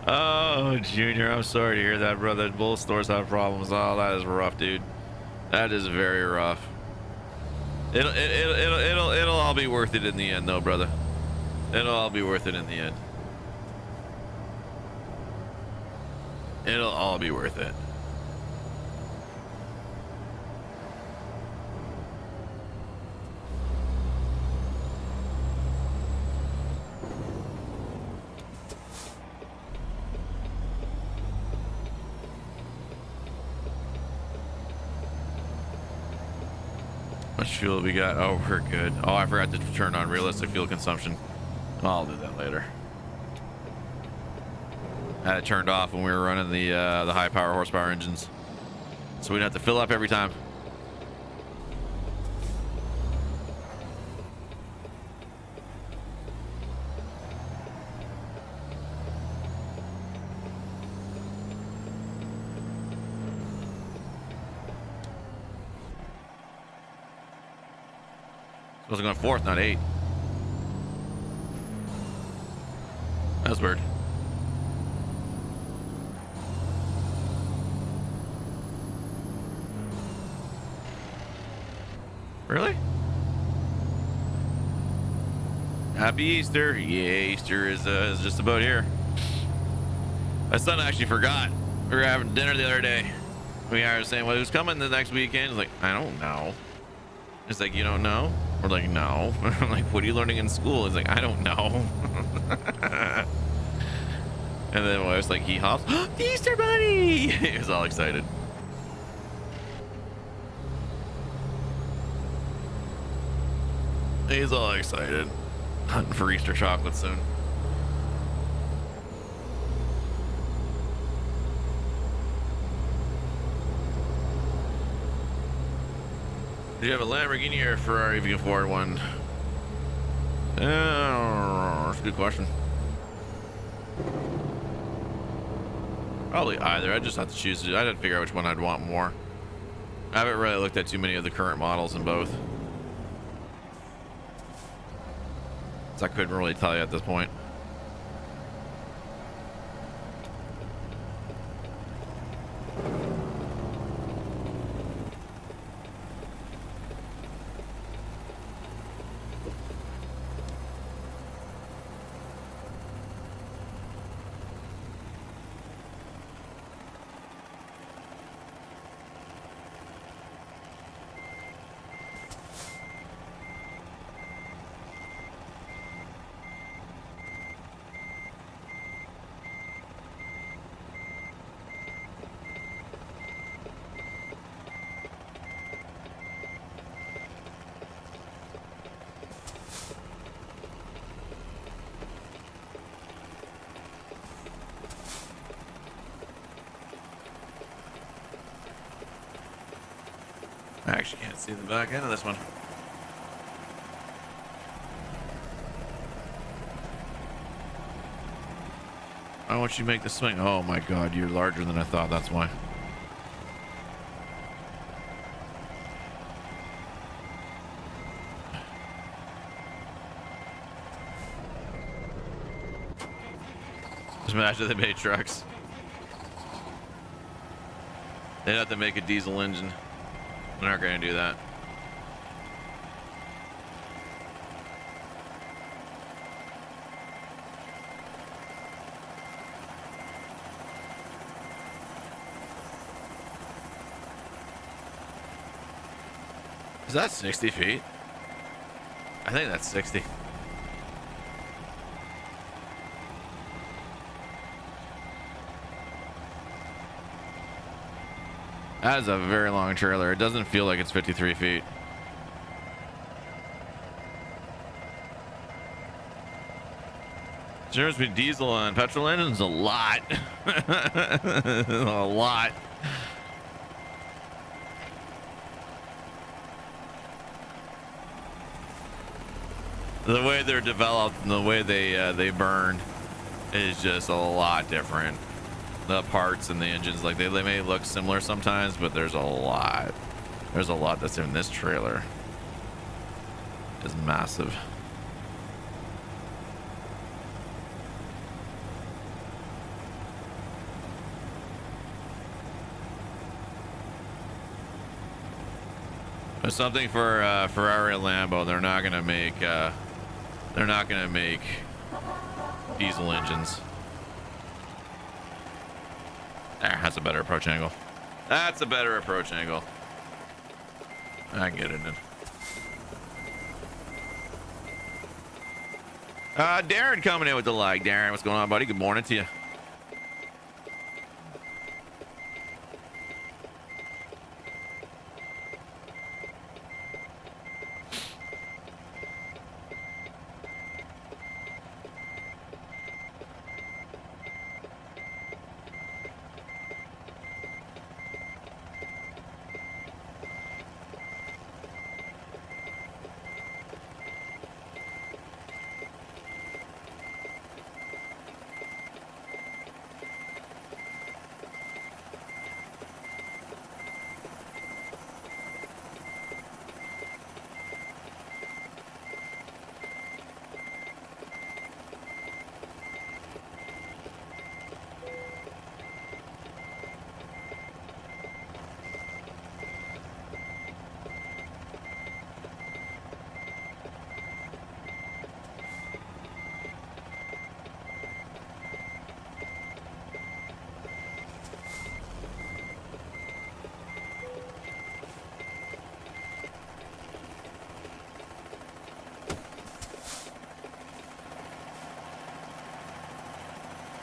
Oh, Junior, I'm sorry to hear that, brother. Both stores have problems. Oh, that is rough, dude. That is very rough. It'll all be worth it in the end, though, brother. It'll all be worth it in the end. It'll all be worth it. How much fuel we got? Oh, we're good. Oh, I forgot to turn on realistic fuel consumption. I'll do that later. I had it turned off when we were running the high power horsepower engines, so we didn't have to fill up every time. Supposed to go fourth, not 8. That's weird. Really? Happy Easter. Yeah, Easter is just about here. My son actually forgot. We were having dinner the other day. We are saying, well, who's coming the next weekend? He's like, I don't know. It's like, you don't know? We're like, no. I'm like, what are you learning in school? He's like, I don't know. And then I was like, he hops, oh, the Easter Bunny! He was all excited. He's all excited. Hunting for Easter chocolate soon. Do you have a Lamborghini or a Ferrari if you can afford one? That's a good question. Probably either. I just have to choose. I'd have to figure out which one I'd want more. I haven't really looked at too many of the current models in both, so I couldn't really tell you at this point. I actually can't see the back end of this one. Why won't you make the swing? Oh my god, you're larger than I thought, that's why. Just imagine they made trucks. They'd have to make a diesel engine. They're not going to do that. Is that 60 feet? I think that's 60. That is a very long trailer. It doesn't feel like it's 53 feet. The difference between diesel and petrol engines a lot. A lot. The way they're developed and the way they burn is just a lot different. The parts and the engines, like they may look similar sometimes, but there's a lot that's in this trailer. It's massive. There's something for Ferrari and Lambo. They're not gonna make diesel engines. That's a better approach angle. That's a better approach angle. I can get it in. Darren coming in with the like. Darren, what's going on, buddy? Good morning to you.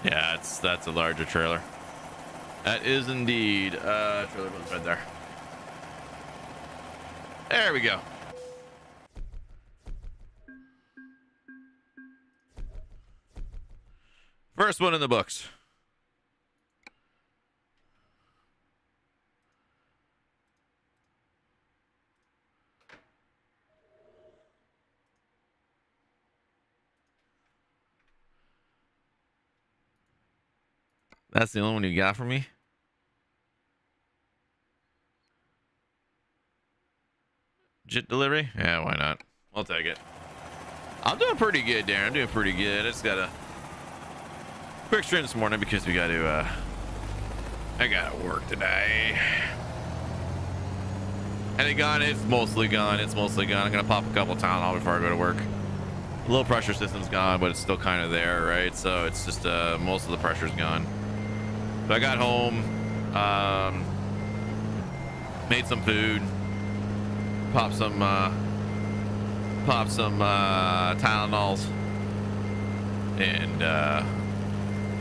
Yeah, that's a larger trailer. That is indeed trailer goes right there. There we go. First one in the books. That's the only one you got for me? JIT delivery? Yeah, why not? I'll take it. I'm doing pretty good, Darren. I'm doing pretty good. I just got a quick stream this morning because we got to, I got to work today. And it gone? It's mostly gone. It's mostly gone. I'm going to pop a couple Tylenol before I go to work. The low pressure system's gone, but it's still kind of there, right? So it's just, most of the pressure's gone. So I got home, made some food, popped some Tylenols, and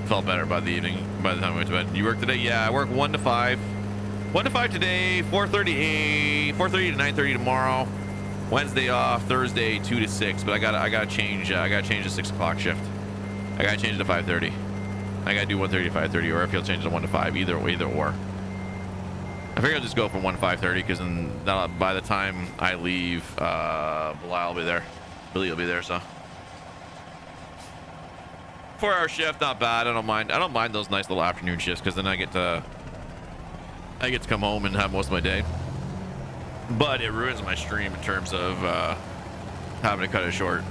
felt better by the evening. By the time I went to bed. You work today? Yeah, I work 1 to 5. 1 to 5 today. 4:30 to 9:30 tomorrow. Wednesday off. Thursday 2 to 6. But I gotta change. I gotta change the 6 o'clock shift. I gotta change it to 5:30. I gotta do 1:30 to 5:30, or if you'll change it to 1 to 5, either or. I figure I'll just go from 1 to 5:30 because then by the time I leave, Bilal will be there. Billy will be there, so 4-hour shift, not bad. I don't mind those nice little afternoon shifts because then I get to come home and have most of my day. But it ruins my stream in terms of having to cut it short.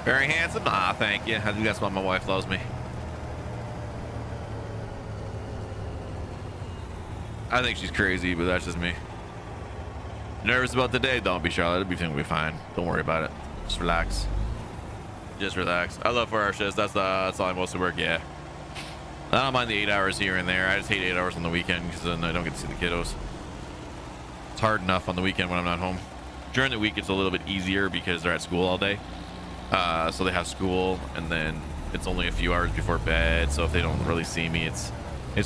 Very handsome. Ah, thank you. I think that's why my wife loves me. I think she's crazy, but that's just me. Nervous about the day? Don't be, Charlotte. Everything will be fine. Don't worry about it. Just relax. Just relax. I love 4-hour shifts. That's all I mostly work. Yeah. I don't mind the 8 hours here and there. I just hate 8 hours on the weekend because then I don't get to see the kiddos. It's hard enough on the weekend when I'm not home. During the week, it's a little bit easier because they're at school all day. So they have school, and then it's only a few hours before bed. So if they don't really see me, it's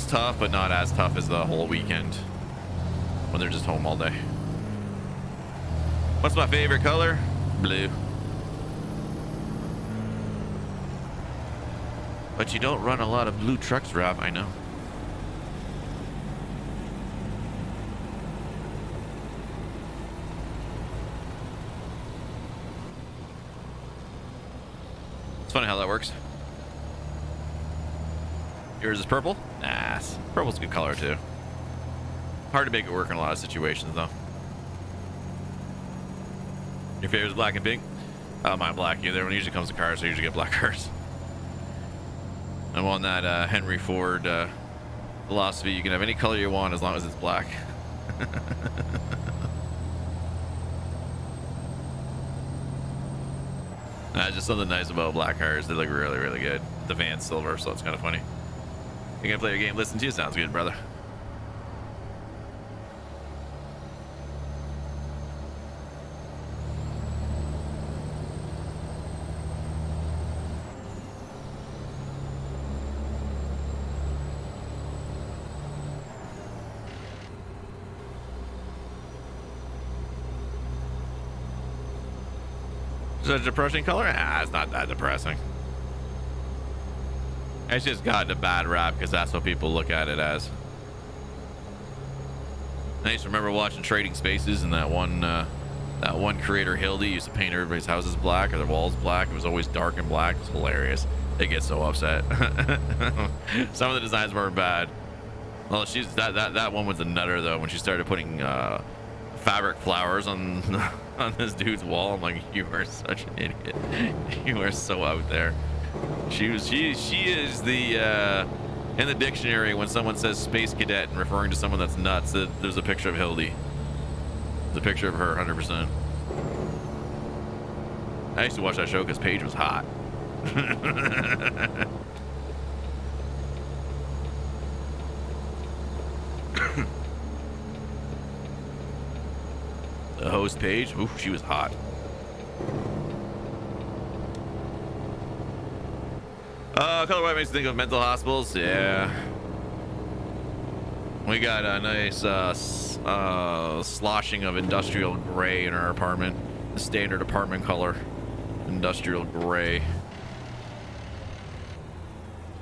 tough, but not as tough as the whole weekend when they're just home all day. What's my favorite color? Blue. But you don't run a lot of blue trucks, Rob. I know. It's funny how that works. Yours is purple? Nah, purple's a good color too. Hard to make it work in a lot of situations though. Your favorite is black and pink? Mine black either. When it usually comes to cars, I usually get black cars. I'm on that Henry Ford philosophy. You can have any color you want as long as it's black. Just something nice about black cars. They look really, really good. The van's silver, so it's kind of funny. You gonna play your game? Listen to you. Sounds good, brother. Is it a depressing color? Ah, it's not that depressing. It's just gotten a bad rap because that's what people look at it as. I used to remember watching Trading Spaces, and that one creator Hildy used to paint everybody's houses black or their walls black. It was always dark and black. It was hilarious. They get so upset. Some of the designs weren't bad. Well, that one was a nutter though. When she started putting fabric flowers on this dude's wall, I'm like, you are such an idiot. You are so out there. She is the in the dictionary when someone says space cadet and referring to someone that's nuts, there's a picture of Hildy. There's a picture of her 100%. I used to watch that show because Paige was hot. The host page, ooh, she was hot. Color white makes me think of mental hospitals. Yeah. We got a nice sloshing of industrial gray in our apartment. The standard apartment color. Industrial gray.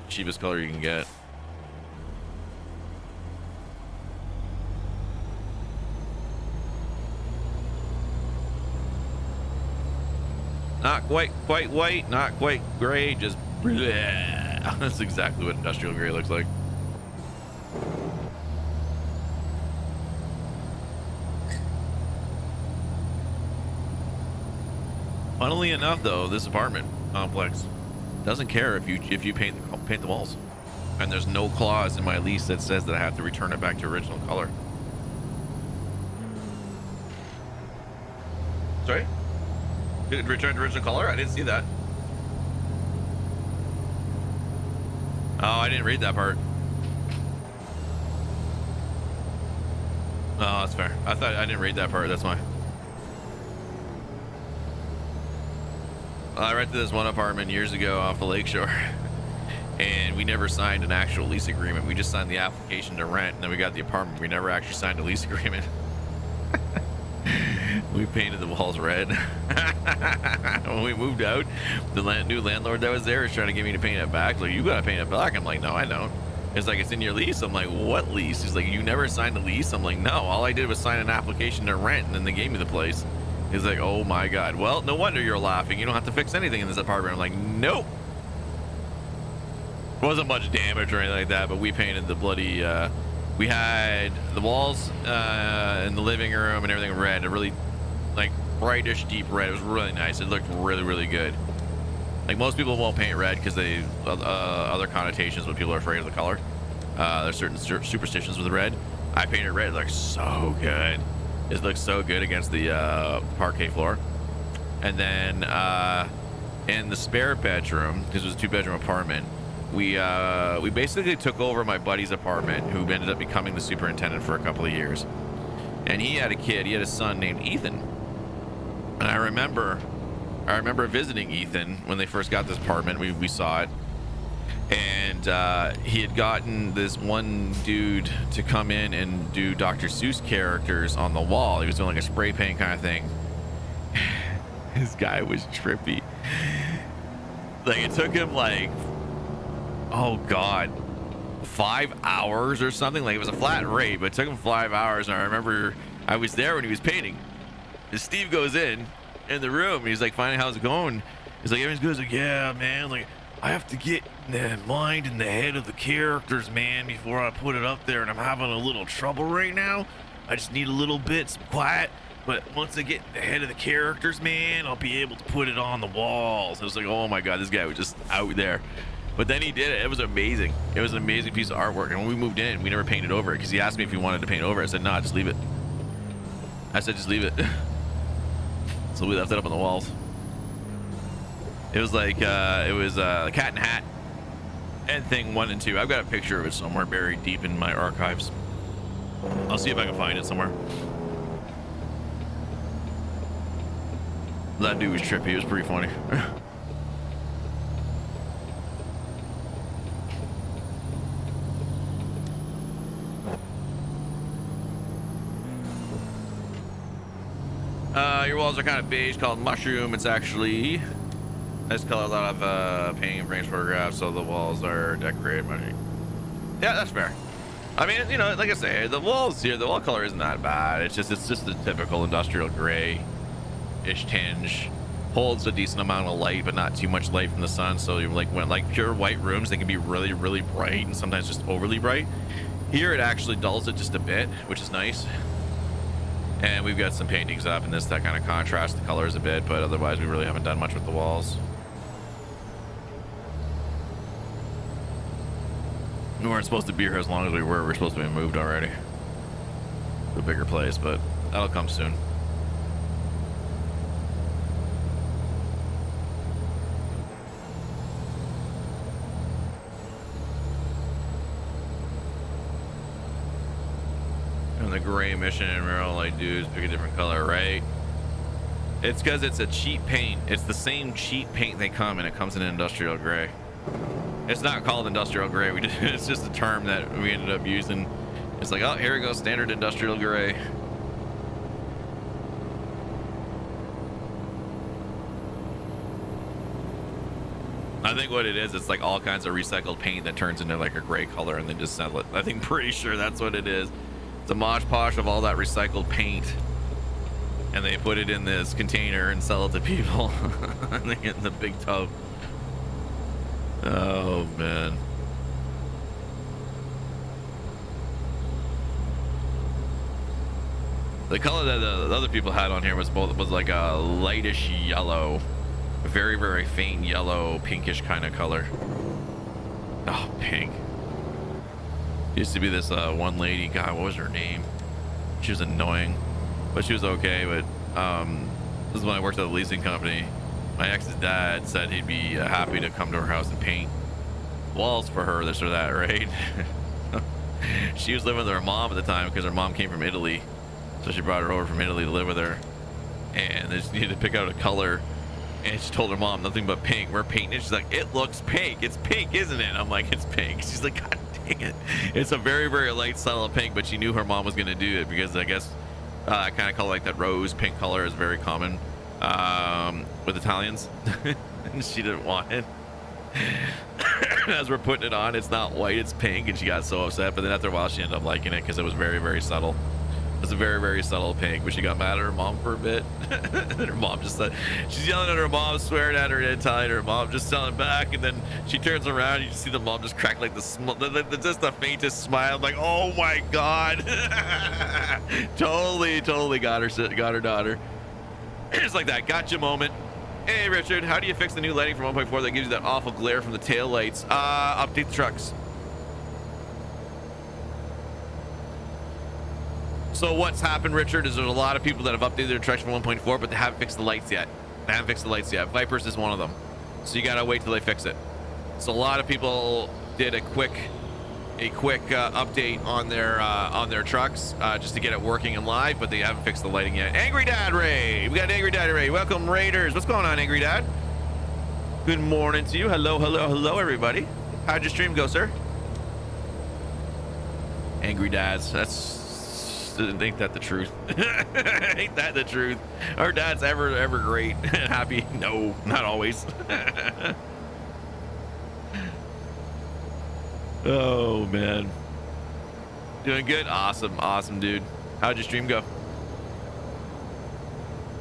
Cheapest color you can get. Not quite white, not quite gray, just bleh. That's exactly what industrial gray looks like. Funnily enough, though, this apartment complex doesn't care if you paint the walls, and there's no clause in my lease that says that I have to return it back to original color. Sorry? Did it return to original color? I didn't see that. Oh, I didn't read that part. Oh, that's fair. I thought I didn't read that part. That's why. I rented this one apartment years ago off the lakeshore, and we never signed an actual lease agreement. We just signed the application to rent, and then we got the apartment. We never actually signed a lease agreement. We painted the walls red. When we moved out, the new landlord that was there was trying to get me to paint it back. Like, you gotta paint it black. I'm like, no, I don't. It's like, it's in your lease. I'm like, what lease? He's like, you never signed a lease? I'm like, no, all I did was sign an application to rent, and then they gave me the place. He's like, oh my God. Well, no wonder you're laughing. You don't have to fix anything in this apartment. I'm like, nope. Wasn't much damage or anything like that, but we painted the bloody, we had the walls in the living room and everything red, a really like brightish deep red. It was really nice. It looked really, really good. Like, most people won't paint red because they other connotations when people are afraid of the color. There's certain superstitions with red. I painted red. It looks so good. It looks so good against the parquet floor. And then in the spare bedroom, because it was a 2-bedroom apartment, we basically took over my buddy's apartment, who ended up becoming the superintendent for a couple of years. And he had a kid. He had a son named Ethan. And I remember visiting Ethan when they first got this apartment. We saw it. And he had gotten this one dude to come in and do Dr. Seuss characters on the wall. He was doing like a spray paint kind of thing. This guy was trippy. Like, it took him like, oh God, 5 hours or something. Like, it was a flat rate, but it took him 5 hours. And I remember I was there when he was painting. And Steve goes in the room, and he's like, finding how's it going. He's like, everything's good. He's like, yeah, man, like, I have to get the mind and the head of the characters, man, before I put it up there, and I'm having a little trouble right now. I just need a little bit, some quiet, but once I get the head of the characters, man, I'll be able to put it on the walls. I was like, oh my God, this guy was just out there. But then he did it. It was amazing. It was an amazing piece of artwork. And when we moved in, we never painted over it, because he asked me if he wanted to paint over it. I said, nah, just leave it. I said, just leave it. So we left it up on the walls. It was like, it was Cat in the Hat and Thing 1 and 2. I've got a picture of it somewhere buried deep in my archives. I'll see if I can find it somewhere. That dude was trippy. It was pretty funny. Your walls are kind of beige, called mushroom. It's actually nice color, a lot of painting and frames photographs, so the walls are decorated. Yeah, that's fair. I mean, you know, like I say, the walls here, the wall color isn't that bad. It's just the typical industrial gray-ish tinge. Holds a decent amount of light, but not too much light from the sun. So you're like, when like pure white rooms, they can be really, really bright and sometimes just overly bright. Here it actually dulls it just a bit, which is nice. And we've got some paintings up in this that kind of contrast the colors a bit, but otherwise we really haven't done much with the walls. We weren't supposed to be here as long as we were. We're supposed to be moved already to a bigger place, but that'll come soon. a gray mission in real life, dudes. Pick a different color, right? It's because it's a cheap paint. It's the same cheap paint they come in. It comes in industrial gray. It's not called industrial gray. It's just a term that we ended up using. It's like, oh, here we go, standard industrial gray. I think what it is, it's like all kinds of recycled paint that turns into like a gray color and then just sell it. I think pretty sure that's what it is. It's a mosh posh of all that recycled paint, and they put it in this container and sell it to people. And they get in the big tub. Oh man. The color that the other people had on here was like a lightish yellow, very, very faint yellow, pinkish kind of color. Oh, pink. Used to be this one lady. God, what was her name? She was annoying, but she was okay. But this is when I worked at a leasing company. My ex's dad said he'd be happy to come to her house and paint walls for her, this or that, right? She was living with her mom at the time because her mom came from Italy. So she brought her over from Italy to live with her, and they just needed to pick out a color, and she told her mom nothing but pink. We're painting it. She's like, it looks pink. It's pink, isn't it? I'm like, it's pink. She's like, God dang it. It's a very, very light style of pink, but she knew her mom was going to do it because I guess kind of color like that rose pink color is very common with Italians. And she didn't want it. As we're putting it on, it's not white, it's pink, and she got so upset. But then after a while, she ended up liking it because it was very, very subtle. It was a very, very subtle pink, but she got mad at her mom for a bit. And her mom just said, she's yelling at her mom, swearing at her in Italian. Her mom just yelling back, and then she turns around. You see the mom just crack like just the faintest smile, like, oh my God. Totally got her daughter. Just like that gotcha moment. Hey Richard, how do you fix the new lighting from 1.4 that gives you that awful glare from the tail lights? Update the trucks. So what's happened, Richard, is there's a lot of people that have updated their trucks from 1.4, but they haven't fixed the lights yet. Vipers is one of them. So you gotta wait till they fix it. So a lot of people did a quick update on their trucks just to get it working and live, but they haven't fixed the lighting yet. Angry Dad Ray, we got Angry Dad Ray. Welcome, Raiders. What's going on, Angry Dad? Good morning to you. Hello, everybody. How'd your stream go, sir? Angry Dads. Ain't that the truth? Ain't that the truth? Our dad's ever great and happy? No, not always. Oh man, doing good. Awesome, dude. How'd your stream go?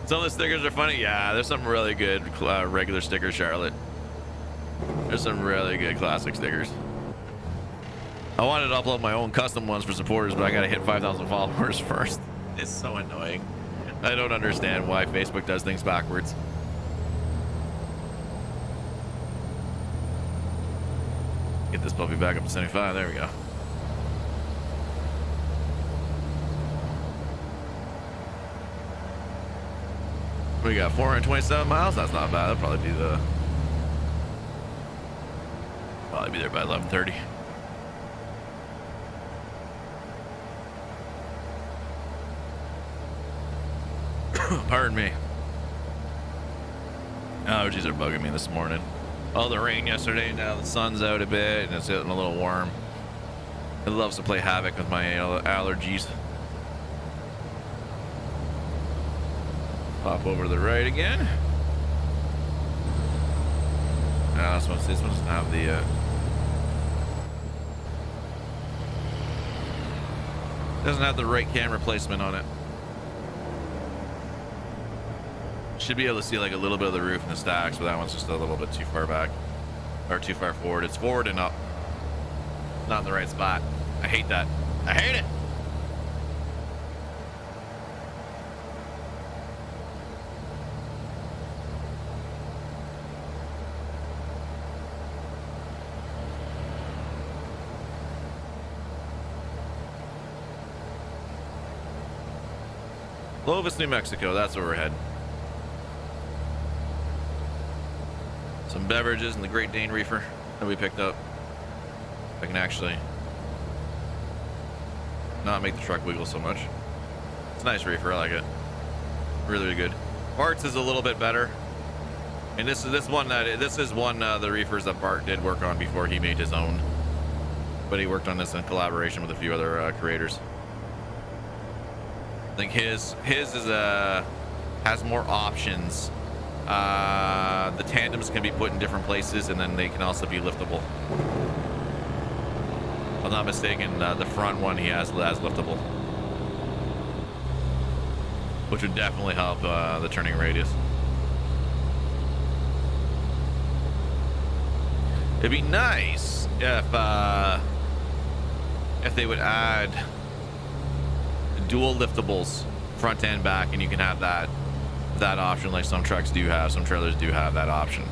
Some of the stickers are funny. Yeah, there's some really good regular stickers, Charlotte. There's some really good classic stickers. I wanted to upload my own custom ones for supporters, but I gotta hit 5,000 followers first. It's so annoying. I don't understand why Facebook does things backwards. Get this puppy back up to 75. There we go. We got 427 miles. That's not bad. That'll probably be there by 11:30. Pardon me. Allergies are bugging me this morning. All the rain yesterday, now the sun's out a bit and it's getting a little warm. It loves to play havoc with my allergies. Pop over to the right again. This one doesn't have the doesn't have the right camera placement on it. Should be able to see like a little bit of the roof and the stacks, but that one's just a little bit too far back or too far forward. It's forward and up, not in the right spot. I hate that. I hate it. Clovis, New Mexico. That's where we're heading. Some beverages and the Great Dane Reefer that we picked up. I can actually not make the truck wiggle so much. It's a nice reefer. I like it. Really, really good. Bart's is a little bit better. And this is one of the reefers that Bart did work on before he made his own. But he worked on this in collaboration with a few other creators. I think his is has more options. The tandems can be put in different places, and then they can also be liftable. If I'm not mistaken, the front one he has liftable, which would definitely help the turning radius. It'd be nice if they would add dual liftables front and back, and you can have that option like some trucks do have, some trailers do have that option.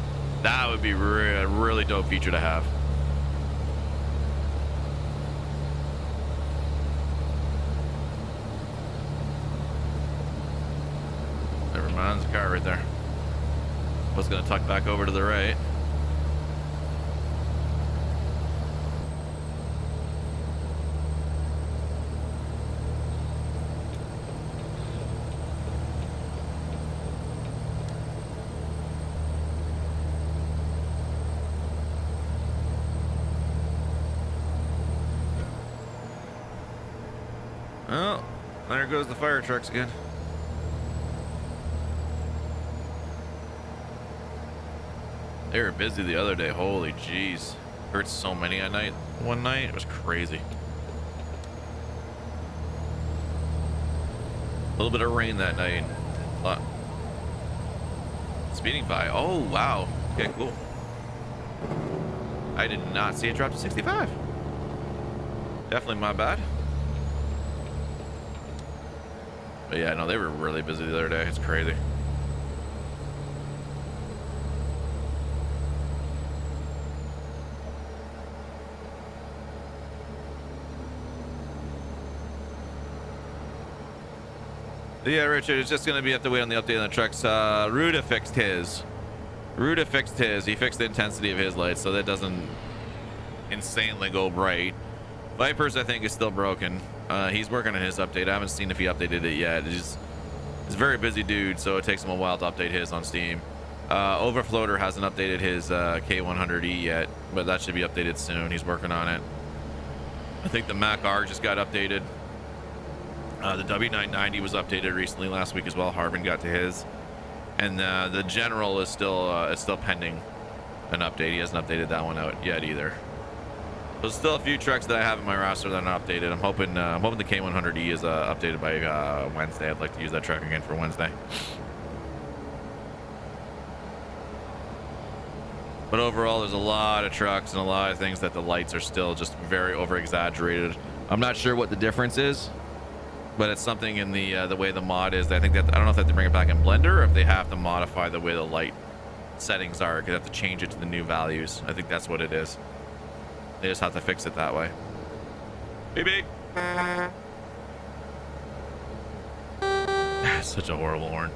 That would be a really dope feature to have. Never mind, there's a car right there. I was gonna tuck back over to the right. Oh, there goes the fire trucks again. They were busy the other day. Holy jeez. Heard so many at night. One night, it was crazy. A little bit of rain that night. A lot. Speeding by. Oh, wow. Okay, cool. I did not see it drop to 65. Definitely my bad. But yeah, no, they were really busy the other day. It's crazy. Yeah, Richard, it's just going to be have to wait on the update on the trucks. Ruda fixed his. He fixed the intensity of his lights so that doesn't insanely go bright. Viper's, I think, is still broken. He's working on his update. I haven't seen if he updated it yet. He's a very busy dude, so it takes him a while to update his on Steam. Overfloater hasn't updated his K100E yet, but that should be updated soon. He's working on it. I think the Mac R just got updated. The W990 was updated recently last week as well. Harbin got to his, and the General is still pending an update. He hasn't updated that one out yet either. There's still a few trucks that I have in my roster that are not updated. I'm hoping the K100E is updated by Wednesday. I'd like to use that truck again for Wednesday. But overall, there's a lot of trucks and a lot of things that the lights are still just very over exaggerated. I'm not sure what the difference is, but it's something in the way the mod is. I think that I don't know if they have to bring it back in Blender or if they have to modify the way the light settings are. They have to change it to the new values. I think that's what it is. They just have to fix it that way. Beep beep. Such a horrible horn.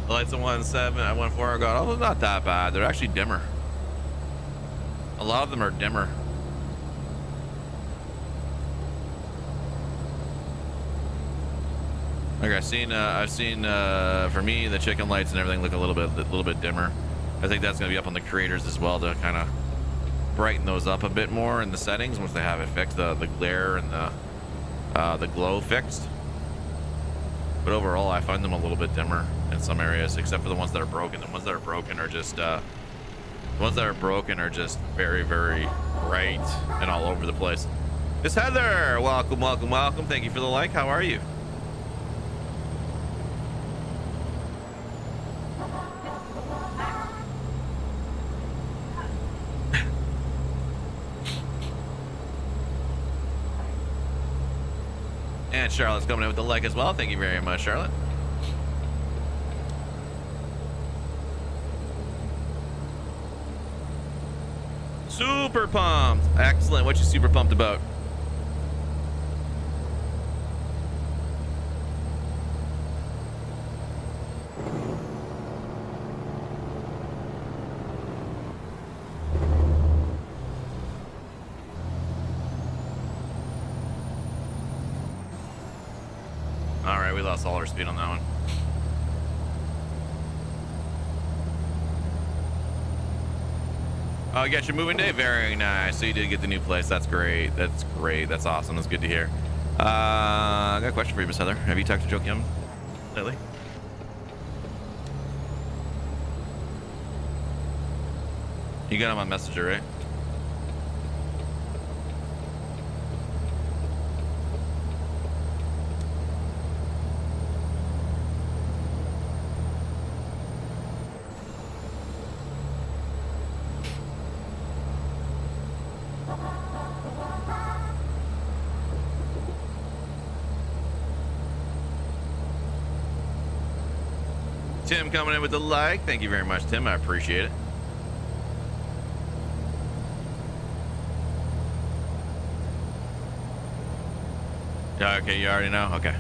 The lights at 1.7, at 1.4 are gone. Oh, they're not that bad. They're actually dimmer. A lot of them are dimmer. Like I've seen for me the chicken lights and everything look a little bit dimmer. I think that's gonna be up on the creators as well to kind of brighten those up a bit more in the settings once they have it fixed, the glare and the glow fixed. But overall, I find them a little bit dimmer in some areas, except for the ones that are broken. The ones that are broken are just very, very bright and all over the place. Miss Heather, welcome, welcome, welcome. Thank you for the like. How are you? And Charlotte's coming in with the like as well. Thank you very much, Charlotte. Super pumped. Excellent. What you super pumped about? All right, we lost all our speed on that one. Oh, you got your moving day? Very nice. So you did get the new place. That's great. That's great. That's awesome. That's good to hear. I got a question for you, Miss Heather. Have you talked to Joe Kim lately? You got him on Messenger, right? Tim coming in with the like. Thank you very much, Tim. I appreciate it. Yeah, okay, you already know? Okay.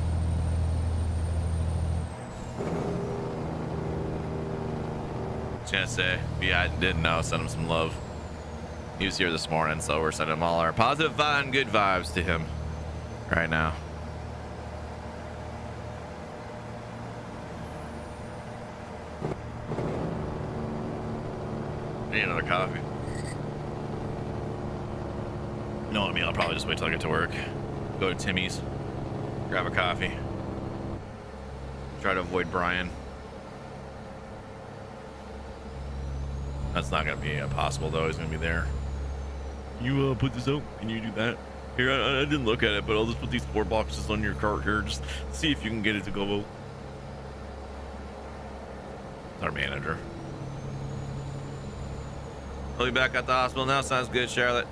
Just gonna say, yeah, I didn't know. Send him some love. He was here this morning, so we're sending him all our positive and good vibes to him right now. Need another coffee. You know what I mean? I'll probably just wait till I get to work. Go to Timmy's, grab a coffee. Try to avoid Brian. That's not gonna be possible though. He's gonna be there. You put this out? Can you do that? Here, I didn't look at it, but I'll just put these 4 boxes on your cart here. Just see if you can get it to go out. It's our manager. I'll be back at the hospital now. Sounds good, Charlotte.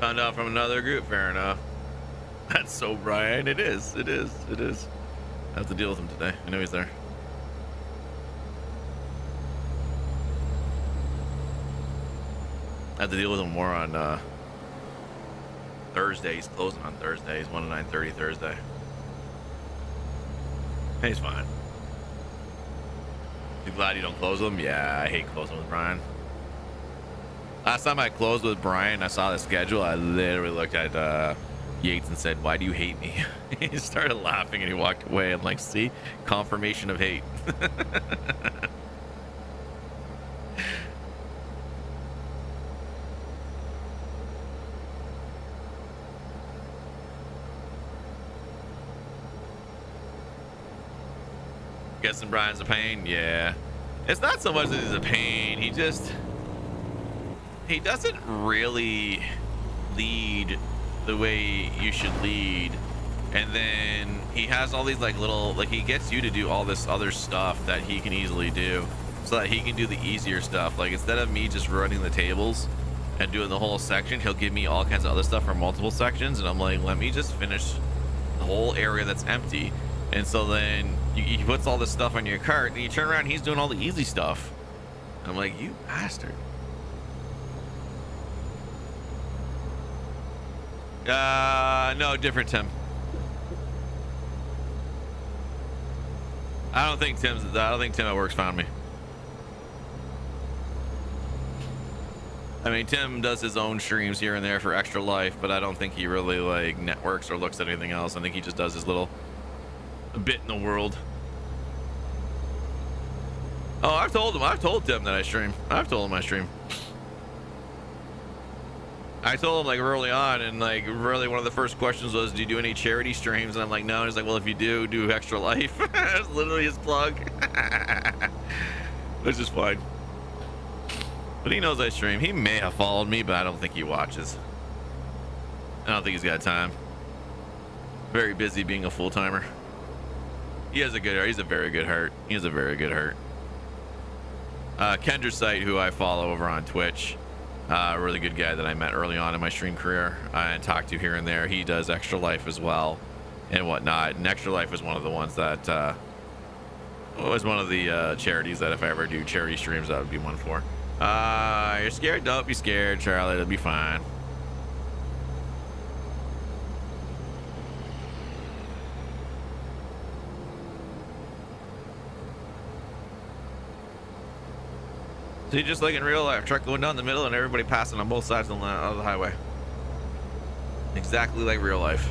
Found out from another group. Fair enough. That's so Brian. It is. It is. It is. I have to deal with him today. I know he's there. I have to deal with him more on Thursday. He's closing on Thursday. He's 1 to 9:30 Thursday. Hey, he's fine. You glad you don't close with him? Yeah, I hate closing with Brian. Last time I closed with Brian, I saw the schedule. I literally looked at Yates and said, "Why do you hate me?" He started laughing and he walked away. I'm like, see, confirmation of hate. Guessing Brian's a pain? Yeah. It's not so much that he's a pain. He doesn't really lead the way you should lead. And then he has all these like little, like he gets you to do all this other stuff that he can easily do so that he can do the easier stuff. Like instead of me just running the tables and doing the whole section, he'll give me all kinds of other stuff for multiple sections. And I'm like, let me just finish the whole area that's empty. And so then he puts all this stuff on your cart and you turn around and he's doing all the easy stuff. And I'm like, you bastard. No, different Tim. I don't think Tim at work's found me. I mean, Tim does his own streams here and there for Extra Life, but I don't think he really like networks or looks at anything else. I think he just does his little bit in the world. Oh, I've told Tim that I stream. I've told him I stream. I told him like early on, and like really one of the first questions was, do you do any charity streams? And I'm like, no. And he's like, well, if you do Extra Life. That's literally his plug. Which is fine. But he knows I stream. He may have followed me, but I don't think he watches. I don't think he's got time. Very busy being a full-timer. He has a good heart. He's a very good heart. He has a very good heart. Kendra Sight, who I follow over on Twitch, A really good guy that I met early on in my stream career and talked to here and there. He does Extra Life as well and whatnot. And Extra Life is one of the ones that was one of the charities that if I ever do charity streams, that would be one for. You're scared? Don't be scared, Charlie. It'll be fine. See, just like in real life, truck going down the middle and everybody passing on both sides of the highway. Exactly like real life.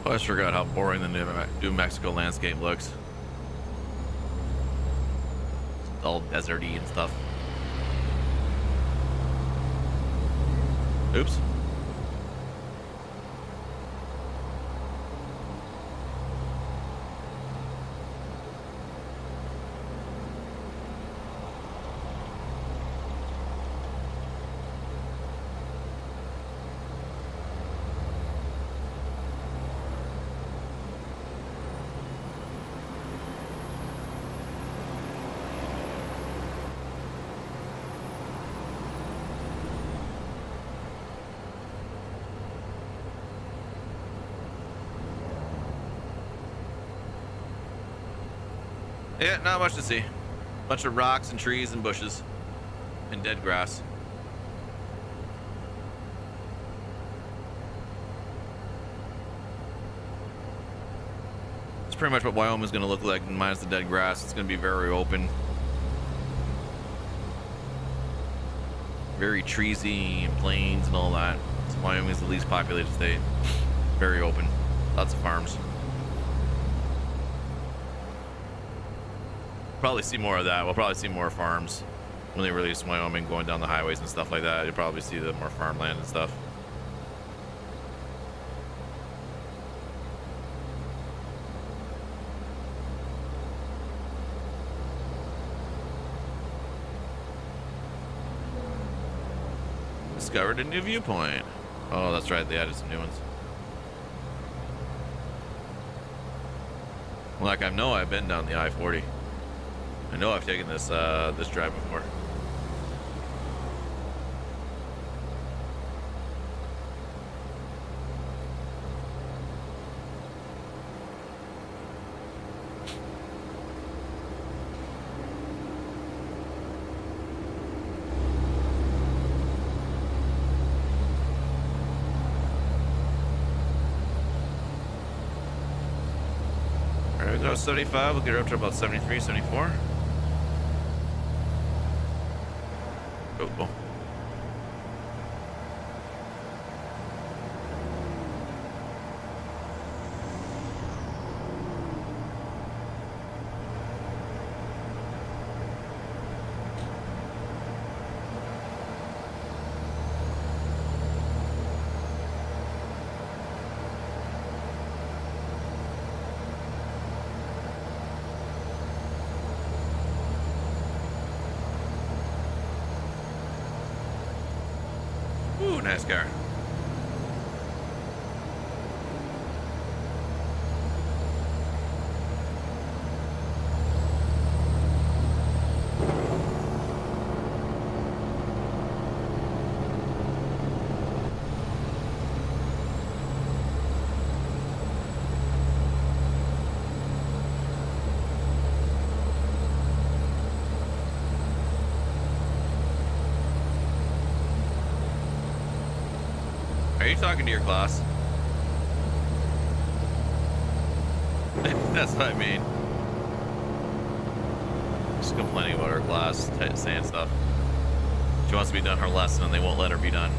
I just forgot how boring the New Mexico landscape looks. It's all deserty and stuff. Oops. Yeah, not much to see. Bunch of rocks and trees and bushes and dead grass. It's pretty much what Wyoming's going to look like minus the dead grass. It's going to be very open. Very treesy and plains and all that. So Wyoming's the least populated state. Very open. Lots of farms. Probably see more of that. We'll probably see more farms when they release Wyoming going down the highways and stuff like that. You'll probably see the more farmland and stuff. Discovered a new viewpoint. Oh, that's right. They added some new ones. Like I know I've been down the I-40. I know I've taken this this drive before. All right, we go 75. We'll get her up to about 73, 74. Oh. Ooh, nice car. Are you talking to your class? That's what I mean. She's complaining about her class, saying stuff. She wants to be done her lesson and they won't let her be done.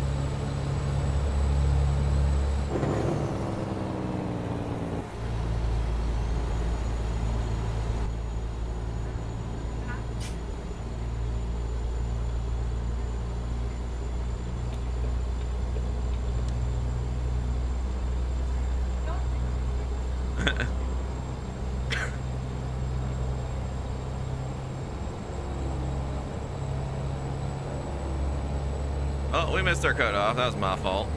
Oh, we missed our cutoff. That was my fault.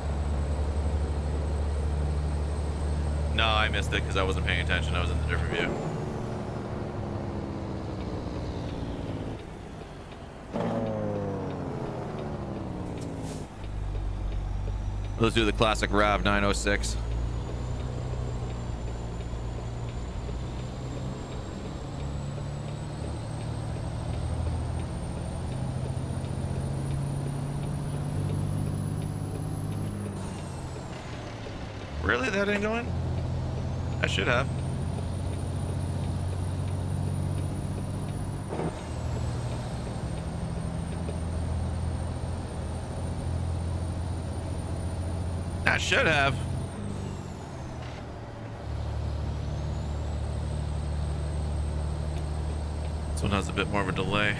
No, I missed it because I wasn't paying attention. I was in a different view. Let's do the classic RAV 906. Really? That ain't going? I should have. I should have. This one has a bit more of a delay.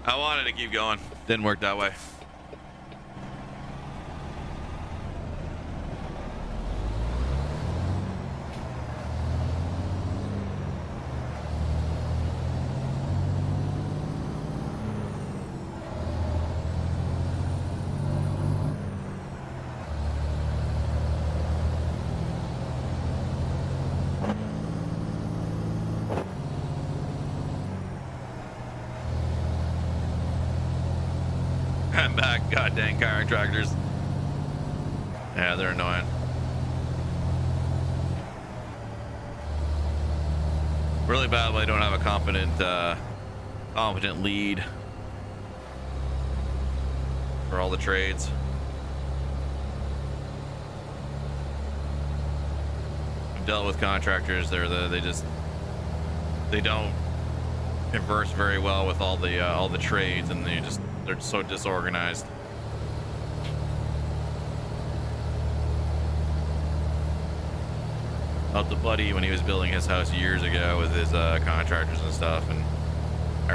I wanted to keep going. Didn't work that way. I'm back. God dang contractors. Yeah, they're annoying. Really bad when I don't have a competent lead for all the trades. I've dealt with contractors. They don't converse very well with all the trades, and they're so disorganized. Helped the buddy when he was building his house years ago with his contractors and stuff, and I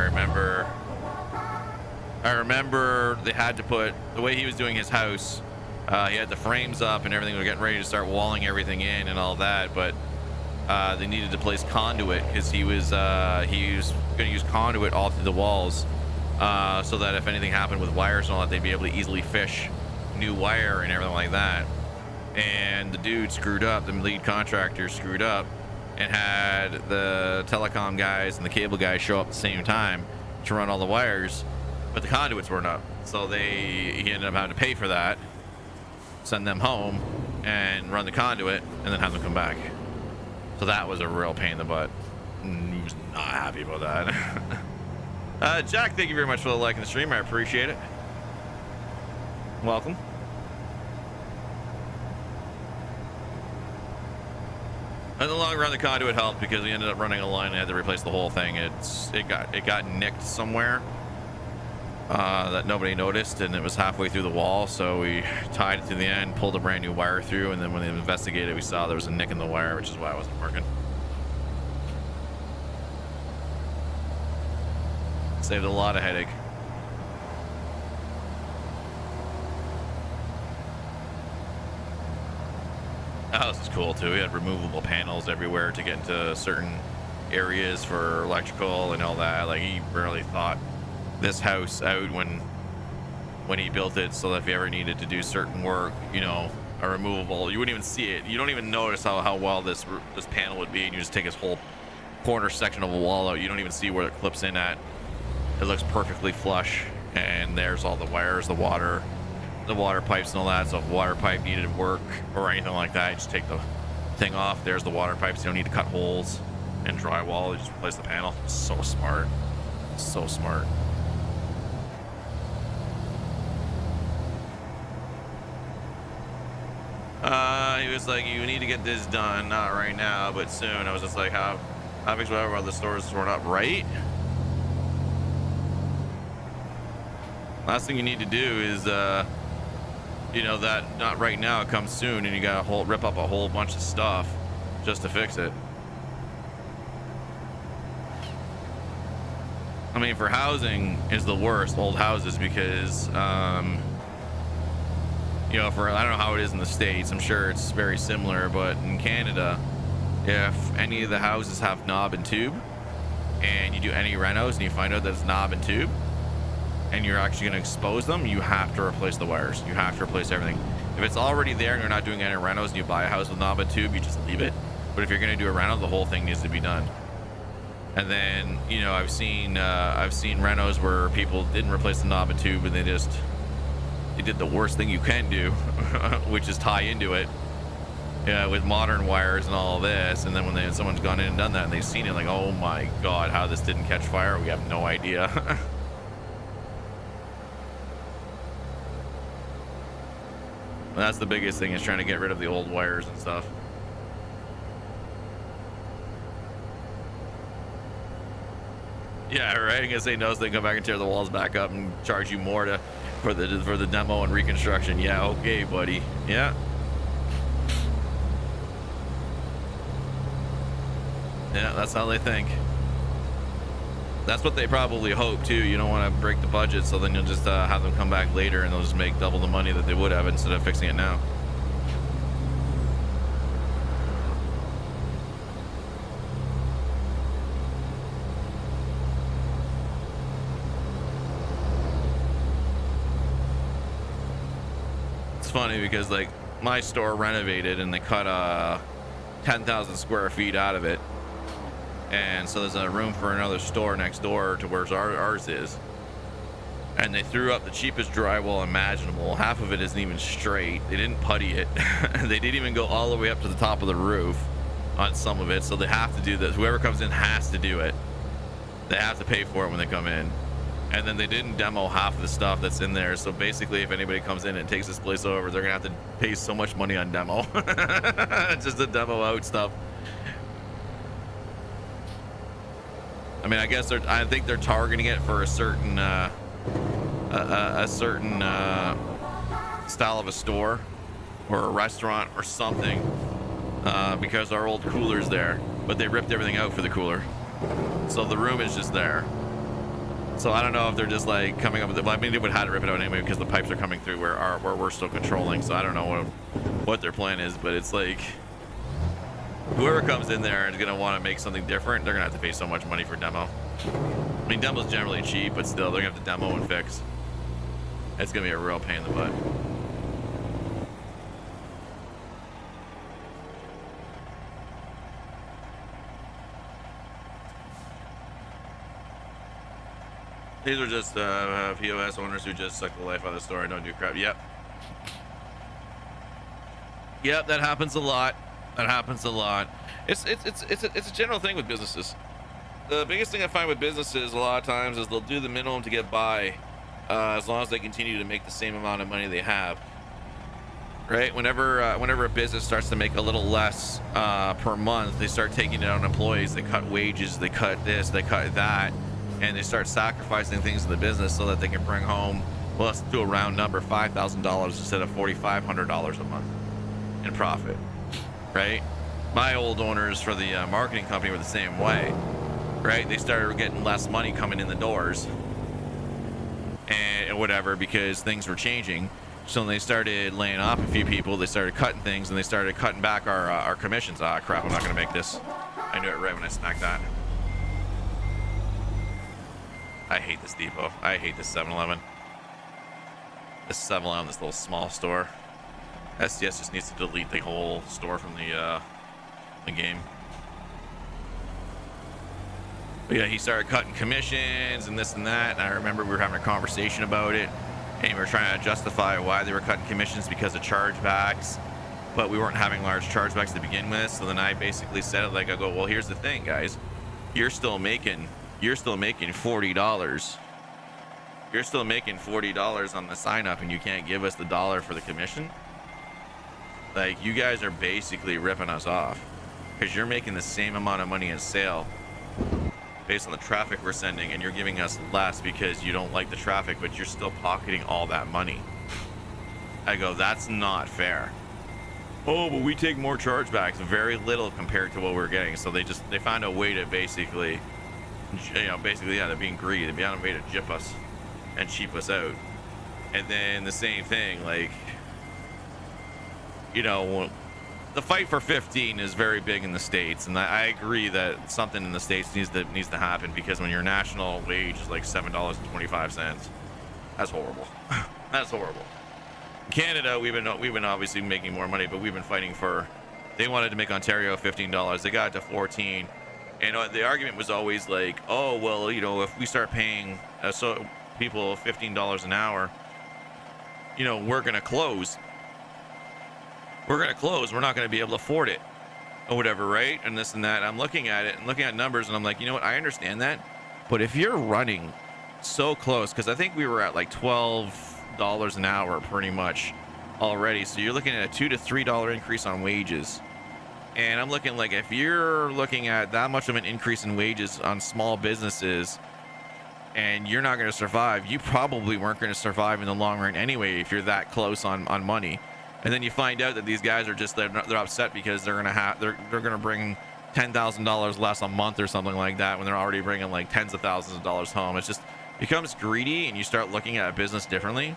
remember they had to put the way he was doing his house. He had the frames up and everything. We were getting ready to start walling everything in and all that, but they needed to place conduit because he was going to use conduit all through the walls. So that if anything happened with wires and all that, they'd be able to easily fish new wire and everything like that. And the dude screwed up, the lead contractor screwed up and had the telecom guys and the cable guys show up at the same time to run all the wires, but the conduits weren't up. So he ended up having to pay for that, send them home and run the conduit and then have them come back. So that was a real pain in the butt. He was not happy about that. Jack, thank you very much for the like in the stream. I appreciate it. Welcome. In the long run, the conduit helped because we ended up running a line and had to replace the whole thing. It got nicked somewhere that nobody noticed, and it was halfway through the wall. So we tied it to the end, pulled a brand new wire through, and then when they investigated, we saw there was a nick in the wire, which is why it wasn't working. Saved a lot of headache. The house is cool too. We had removable panels everywhere to get into certain areas for electrical and all that. Like, he really thought this house out when he built it, so that if you ever needed to do certain work, you know, a removable, you wouldn't even see it. You don't even notice how well this panel would be, and you just take this whole corner section of a wall out. You don't even see where it clips in at. It looks perfectly flush, and there's all the wires, the water pipes and all that. So if a water pipe needed work or anything like that, you just take the thing off. There's the water pipes. You don't need to cut holes and drywall. You just replace the panel. So smart. So smart. He was like, you need to get this done, not right now, but soon. I was just like, how fix whatever while the stores were not right? Last thing you need to do is, you know, that not right now, it comes soon, and you gotta rip up a whole bunch of stuff just to fix it. I mean, for housing is the worst, old houses, because you know, I don't know how it is in the States. I'm sure it's very similar, but in Canada, if any of the houses have knob and tube, and you do any renos and you find out that it's knob and tube, and you're actually going to expose them, you have to replace the wires. You have to replace everything. If it's already there and you're not doing any renos and you buy a house with knob and tube, you just leave it. But if you're going to do a reno, the whole thing needs to be done. And then, you know, I've seen renos where people didn't replace the knob and tube, and they did the worst thing you can do, which is tie into it, with modern wires and all this. And then when someone's gone in and done that and they've seen it, like, oh my God, how this didn't catch fire, we have no idea. That's the biggest thing, is trying to get rid of the old wires and stuff. Yeah, right. I'm gonna say no, so they come back and tear the walls back up and charge you more for the demo and reconstruction. Yeah, okay, buddy. Yeah. Yeah, that's how they think. That's what they probably hope too. You don't want to break the budget, so then you'll just have them come back later and they'll just make double the money that they would have instead of fixing it now. It's funny because, like, my store renovated and they cut 10,000 square feet out of it. And so there's a room for another store next door to where ours is. And they threw up the cheapest drywall imaginable. Half of it isn't even straight. They didn't putty it. They didn't even go all the way up to the top of the roof on some of it. So they have to do this. Whoever comes in has to do it. They have to pay for it when they come in. And then they didn't demo half of the stuff that's in there. So basically, if anybody comes in and takes this place over, they're going to have to pay so much money on demo. Just to demo out stuff. I mean, I think they're targeting it for a certain style of a store or a restaurant or something, because our old cooler's there, but they ripped everything out for the cooler, so the room is just there. So I don't know if they're just like coming up with it. Well, I mean, they would have to rip it out anyway because the pipes are coming through where we're still controlling. So I don't know what their plan is, but it's like, whoever comes in there is going to want to make something different. They're going to have to pay so much money for demo. I mean, demo's generally cheap, but still, they're going to have to demo and fix. It's going to be a real pain in the butt. These are just POS owners who just suck the life out of the store and don't do crap. Yep. Yep, that happens a lot. That happens a lot. It's a general thing with businesses. The biggest thing I find with businesses a lot of times is they'll do the minimum to get by, as long as they continue to make the same amount of money they have. Right? Whenever a business starts to make a little less per month, they start taking it on employees. They cut wages. They cut this. They cut that, and they start sacrificing things in the business so that they can bring home, well, let's do a round number, $5,000 instead of $4,500 a month in profit. Right? My old owners for the marketing company were the same way. Right? They started getting less money coming in the doors and whatever because things were changing. So when they started laying off a few people, they started cutting things and they started cutting back our commissions. Ah, crap, I'm not going to make this. I knew it right when I smacked that. I hate this depot. I hate this 7-Eleven. This 7-Eleven, this little small store. SDS just needs to delete the whole store from the game. But yeah, he started cutting commissions and this and that. And I remember we were having a conversation about it, and we were trying to justify why they were cutting commissions because of chargebacks, but we weren't having large chargebacks to begin with. So then I basically said it like, I go, well, here's the thing, guys. You're still making $40. You're still making $40 on the sign up, and you can't give us the dollar for the commission. Like, you guys are basically ripping us off because you're making the same amount of money in sale based on the traffic we're sending, and you're giving us less because you don't like the traffic, but you're still pocketing all that money. I go, that's not fair. Oh, but we take more chargebacks. Very little compared to what we're getting. So they found a way to basically you know, basically, yeah, they're being greedy. They're being on a way to gyp us and cheap us out. And then the same thing, like, you know, the fight for 15 is very big in the States, and I agree that something in the States needs to happen, because when your national wage is like $7.25, that's horrible. That's horrible. Canada, we've been obviously making more money, but we've been fighting for. They wanted to make Ontario $15. They got it to 14, and the argument was always like, oh well, you know, if we start paying so people $15 an hour, you know, we're gonna close. We're not going to be able to afford it or whatever, right? And this and that. I'm looking at it and looking at numbers, and I'm like, you know what? I understand that. But if you're running so close, because I think we were at like $12 an hour pretty much already. So you're looking at a $2 to $3 increase on wages. And I'm looking like, if you're looking at that much of an increase in wages on small businesses and you're not going to survive, you probably weren't going to survive in the long run anyway if you're that close on money. And then you find out that these guys are just they're upset because they're gonna bring $10,000 less a month or something like that when they're already bringing like tens of thousands of dollars home. It's just becomes greedy, and you start looking at a business differently.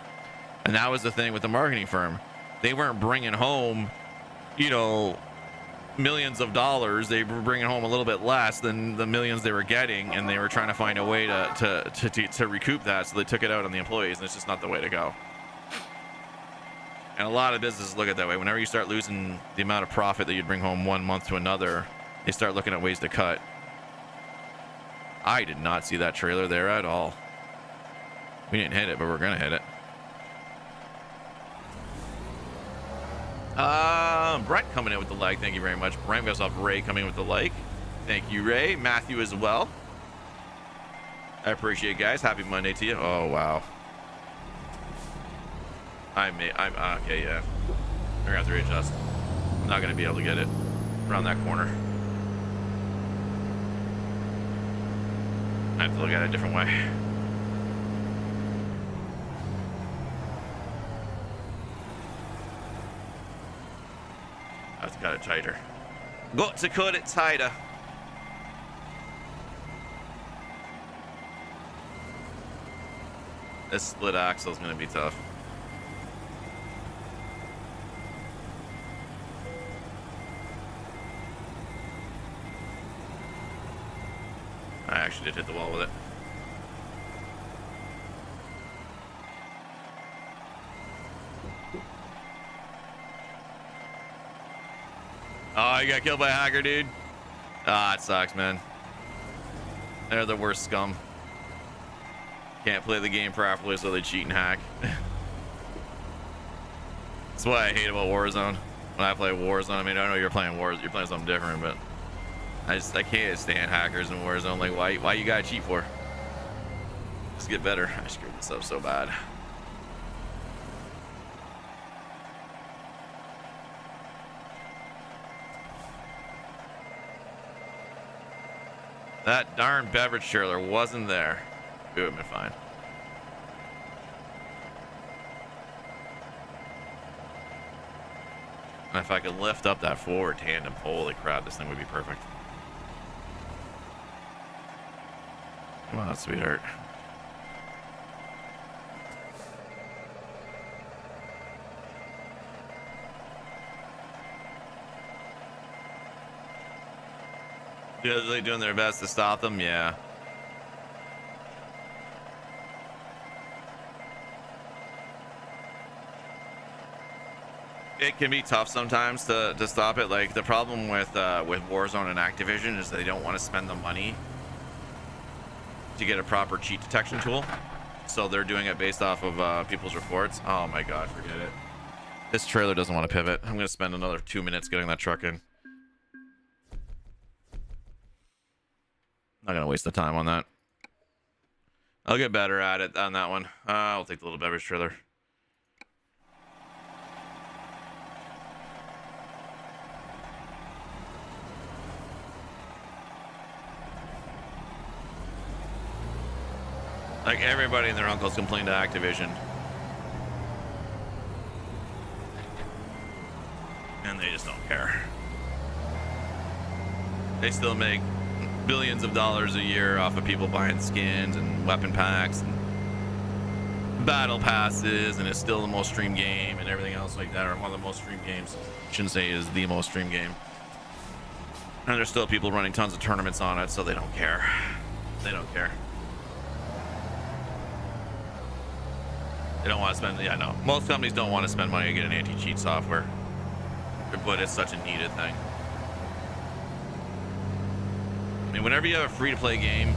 And that was the thing with the marketing firm. They weren't bringing home, you know, millions of dollars. They were bringing home a little bit less than the millions they were getting, and they were trying to find a way to recoup that. So they took it out on the employees, and it's just not the way to go. And a lot of businesses look at it that way. Whenever you start losing the amount of profit that you'd bring home one month to another, they start looking at ways to cut. I did not see that trailer there at all. We didn't hit it, but we're going to hit it. Brent coming in with the like. Thank you very much. Brent goes off Ray coming in with the like. Thank you, Ray. Matthew as well. I appreciate it, guys. Happy Monday to you. Oh, wow. I'm okay, yeah. We're gonna have to readjust. I'm not gonna be able to get it around that corner. I have to look at it a different way. I've got it tighter. Got to cut it tighter. This split axle is gonna be tough. I actually did hit the wall with it. Oh, you got killed by a hacker, dude? Ah, it sucks, man. They're the worst scum. Can't play the game properly, so they cheat and hack. That's what I hate about Warzone. When I play Warzone, I mean, I know you're playing you're playing something different, but I can't stand hackers in Warzone. Like, why you gotta cheat for? Just get better. I screwed this up so bad. That darn beverage trailer wasn't there. We would have been fine. And if I could lift up that forward tandem, holy crap, this thing would be perfect. Come on, sweetheart. Are they doing their best to stop them? Yeah. It can be tough sometimes to stop it. Like, the problem with Warzone and Activision is they don't want to spend the money to get a proper cheat detection tool, so they're doing it based off of people's reports. Oh my god, forget it. This trailer doesn't want to pivot. I'm gonna spend another 2 minutes getting that truck in. Not gonna waste the time on that. I'll get better at it on that one. I'll take the little beverage trailer. Like, everybody and their uncles complain to Activision. And they just don't care. They still make billions of dollars a year off of people buying skins and weapon packs and battle passes, and it's still the most streamed game and everything else like that, or one of the most streamed games. Shouldn't say is the most streamed game. And there's still people running tons of tournaments on it, so they don't care. They don't care. They don't want to spend. Yeah, no. Most companies don't want to spend money to get an anti-cheat software, but it's such a needed thing. I mean, whenever you have a free-to-play game,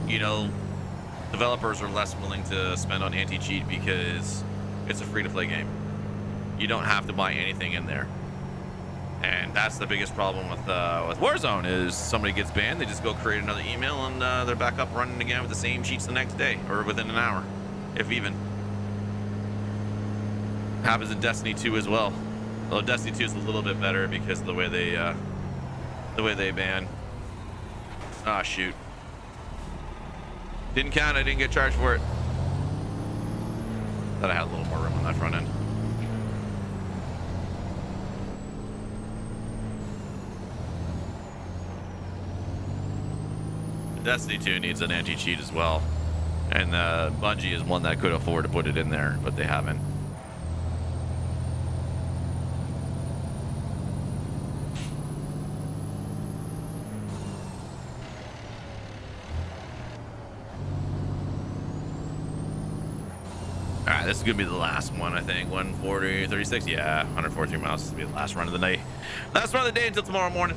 you know, developers are less willing to spend on anti-cheat because it's a free-to-play game. You don't have to buy anything in there, and that's the biggest problem with Warzone. Is somebody gets banned, they just go create another email, and they're back up running again with the same cheats the next day or within an hour, if even. Happens in Destiny 2 as well. Although Destiny 2 is a little bit better because of the way they ban. Ah, shoot. Didn't count. I didn't get charged for it. Thought I had a little more room on that front end. Destiny 2 needs an anti-cheat as well, and Bungie is one that could afford to put it in there, but they haven't. All right, this is gonna be the last one, I think. 140, 36, yeah, 143 miles. This will be the last run of the night. Last run of the day until tomorrow morning.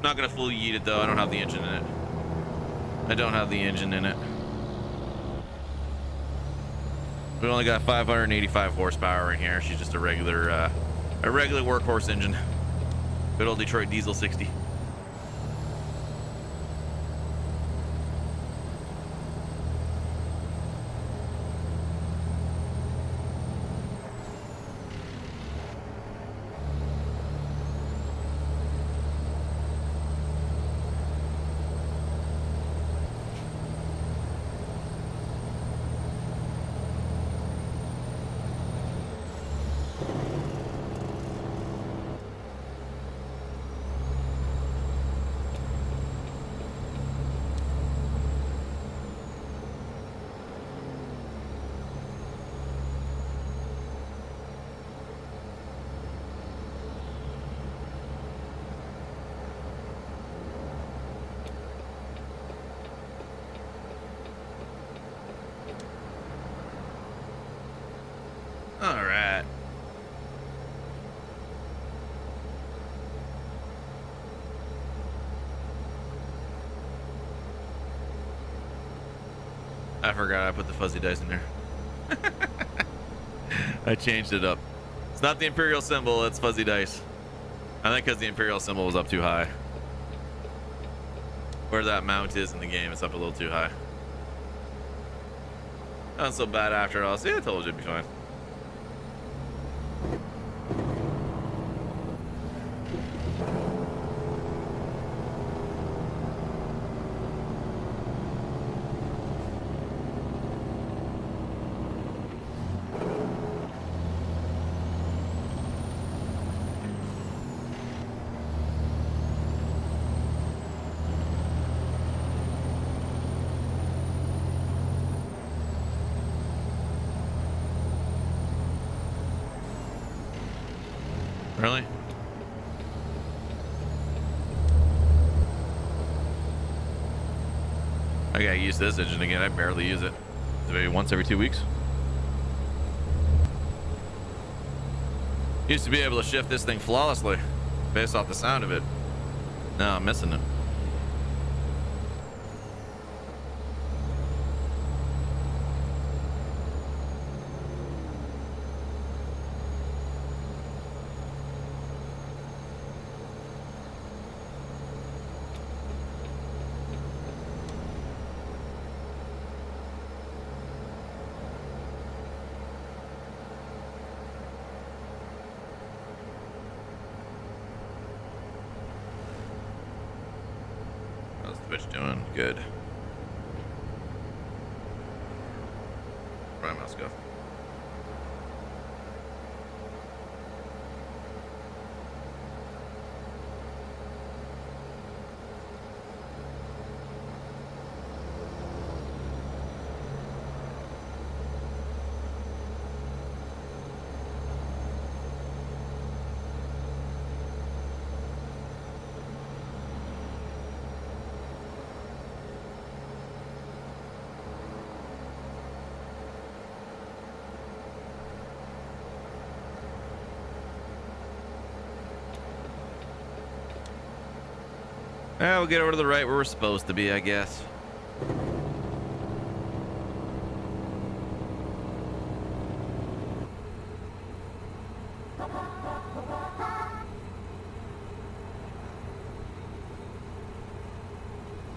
Not gonna fully yeet it though. I don't have the engine in it. I don't have the engine in it. We only got 585 horsepower in here. She's just a regular workhorse engine. Good old Detroit Diesel 60. I forgot I put the fuzzy dice in there. I changed it up. It's not the Imperial symbol, it's fuzzy dice. I think because the Imperial symbol was up too high. Where that mount is in the game, it's up a little too high. Not so bad after all. See, I told you it'd be fine. Really? I gotta use this engine again. I barely use it. Maybe once every 2 weeks. Used to be able to shift this thing flawlessly based off the sound of it. Now I'm missing it. Twitch doing good. Where my mouse go? We'll get over to the right where we're supposed to be, I guess.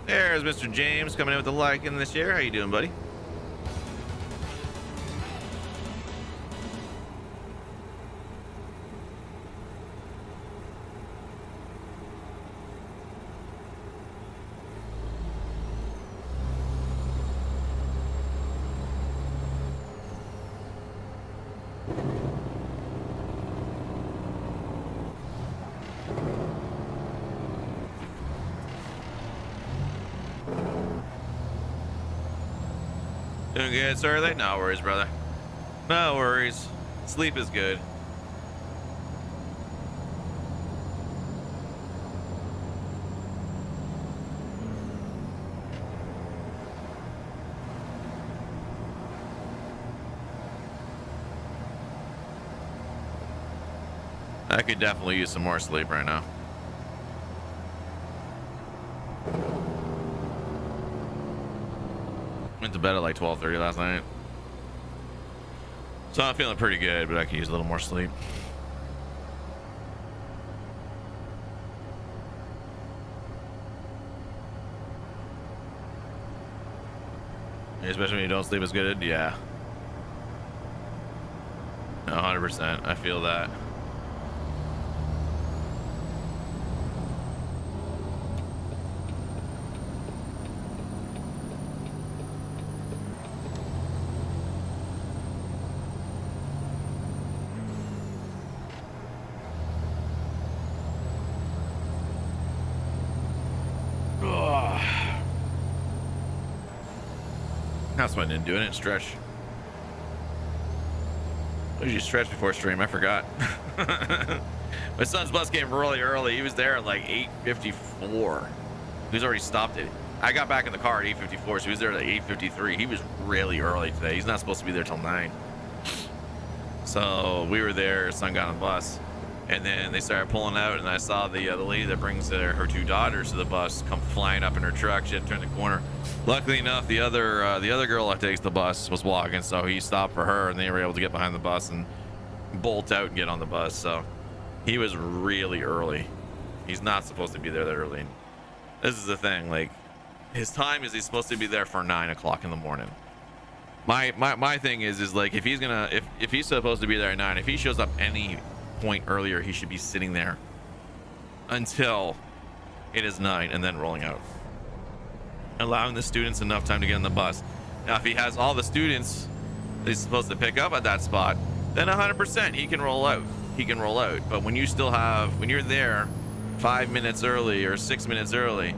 There's Mr. James coming in with the like in this year. How you doing, buddy? Doing good, sir? No worries, brother. No worries. Sleep is good. I could definitely use some more sleep right now. Went to bed at like 12:30 last night. So I'm feeling pretty good, but I could use a little more sleep. Especially when you don't sleep as good. Yeah. 100%. I feel that. That's what I didn't do. I didn't stretch. What did you stretch before stream? I forgot. My son's bus came really early. He was there at like 8:54. He was already stopped it. I got back in the car at 8:54, so he was there at 8:53. He was really early today. He's not supposed to be there till 9. So we were there. His son got on the bus, and then they started pulling out, and I saw the lady that brings her 2 daughters to the bus come flying up in her truck. She had to turn the corner. Luckily enough, the other girl that takes the bus was walking, so he stopped for her, and they were able to get behind the bus and bolt out and get on the bus. So he was really early. He's not supposed to be there that early. This is the thing, like, his time is he's supposed to be there for 9 o'clock in the morning. My thing is like, if he's supposed to be there at 9, if he shows up any point earlier, he should be sitting there until it is 9 and then rolling out, allowing the students enough time to get on the bus. Now, if he has all the students that he's supposed to pick up at that spot, then 100% he can roll out. But when you're there 5 minutes early or 6 minutes early,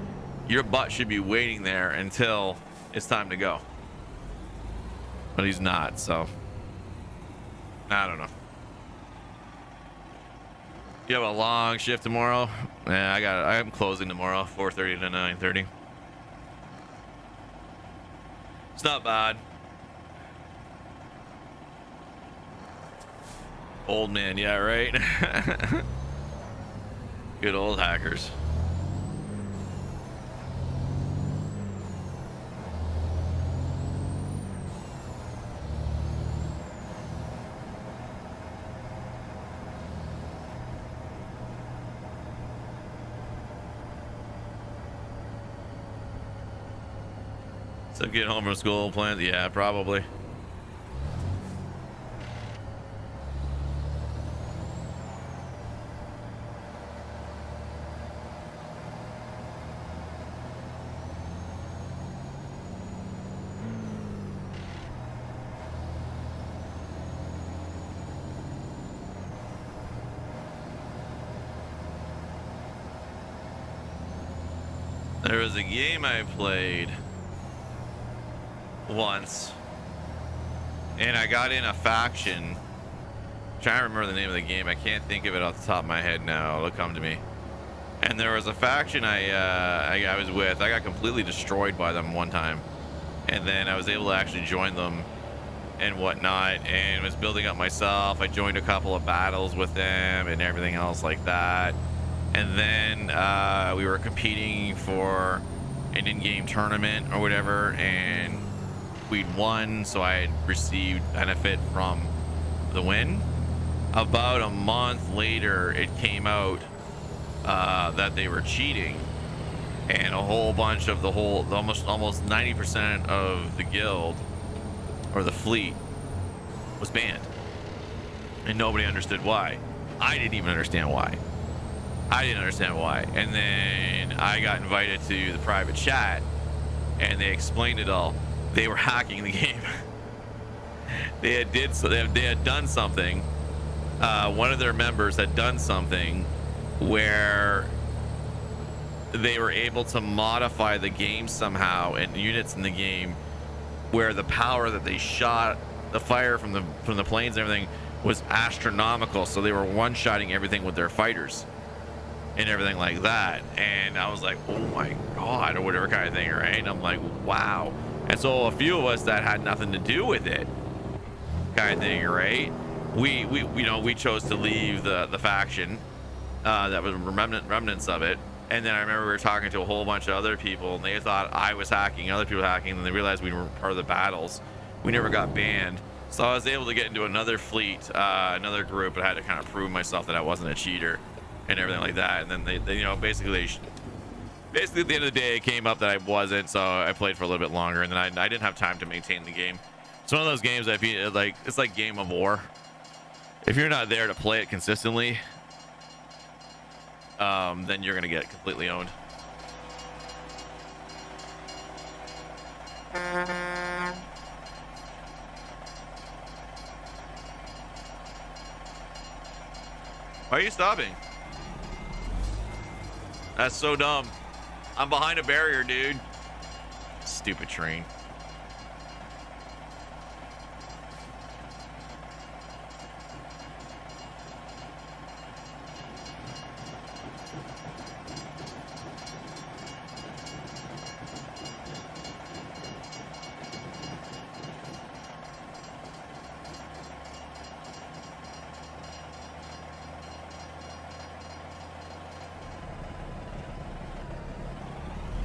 your butt should be waiting there until it's time to go. But he's not, so I don't know. You have a long shift tomorrow? Yeah, I'm closing tomorrow, 4:30 to 9:30. It's not bad. Old man, yeah, right? Good old hackers. So get home from school plans? Yeah, probably. There was a game I played once, and I got in a faction. I'm trying to remember the name of the game. I can't think of it off the top of my head now. It'll come to me. And there was a faction I was with. I got completely destroyed by them one time, and then I was able to actually join them and whatnot, and was building up myself. I joined a couple of battles with them and everything else like that. And then we were competing for an in-game tournament or whatever, and we'd won, so I had received benefit from the win. About a month later, it came out that they were cheating, and a whole bunch of almost 90% of the guild or the fleet was banned, and nobody understood why. I didn't even understand why. And then I got invited to the private chat, and they explained it all. They were hacking the game. They had done something. One of their members had done something where they were able to modify the game somehow, and units in the game where the power that they shot, the fire from the planes and everything was astronomical. So they were one-shotting everything with their fighters and everything like that. And I was like, oh my god, or whatever kind of thing, right? And I'm like, wow. And so a few of us that had nothing to do with it kind of thing, right? We chose to leave the faction that was remnants of it. And then I remember we were talking to a whole bunch of other people, and they thought I was hacking, other people hacking, and they realized we were part of the battles. We never got banned. So I was able to get into another fleet, another group, but I had to kind of prove myself that I wasn't a cheater and everything like that. And then they basically at the end of the day, it came up that I wasn't, so I played for a little bit longer, and then I didn't have time to maintain the game. It's one of those games that it's like Game of War. If you're not there to play it consistently, then you're gonna get completely owned. Why are you stopping? That's so dumb. I'm behind a barrier, dude. Stupid train.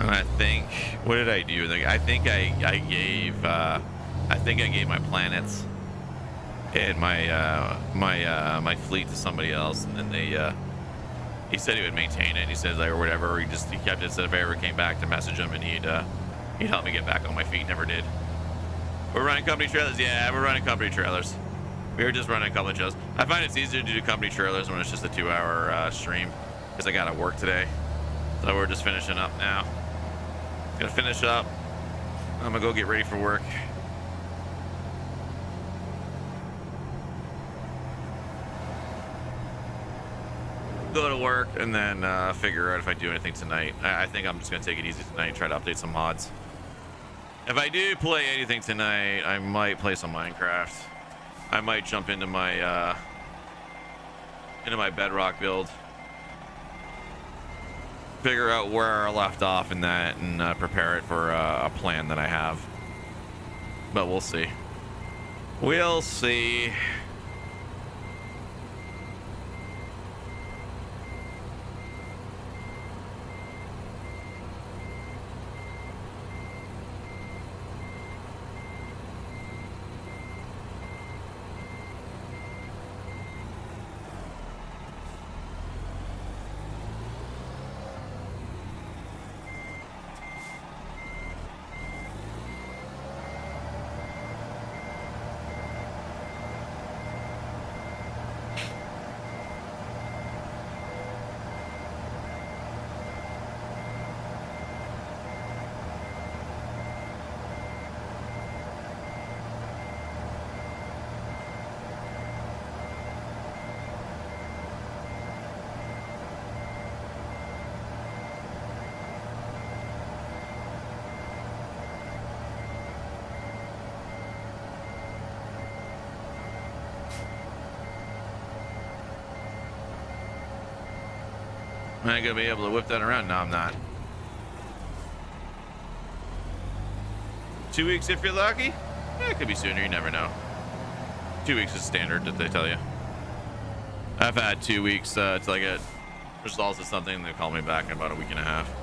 And I think, what did I do? I think I gave my planets and my fleet to somebody else, and then he said he would maintain it. He said, like, or whatever. He kept it. Said if I ever came back to message him, and he'd help me get back on my feet. Never did. We're running company trailers. Yeah, we're running company trailers. We were just running a couple of trailers. I find it's easier to do company trailers when it's just a 2-hour stream, because I gotta work today. So we're just finishing up now. Gonna finish up. I'm gonna go get ready for work. Go to work and then figure out if I do anything tonight. I think I'm just gonna take it easy tonight and try to update some mods. If I do play anything tonight, I might play some Minecraft. I might jump into my bedrock build. Figure out where I left off in that, and prepare it for a plan that I have. But we'll see. We'll see. Am I gonna be able to whip that around? No, I'm not. 2 weeks if you're lucky? Yeah, it could be sooner, you never know. 2 weeks is standard, did they tell you? I've had 2 weeks till I get which is also something they call me back in about a week and a half.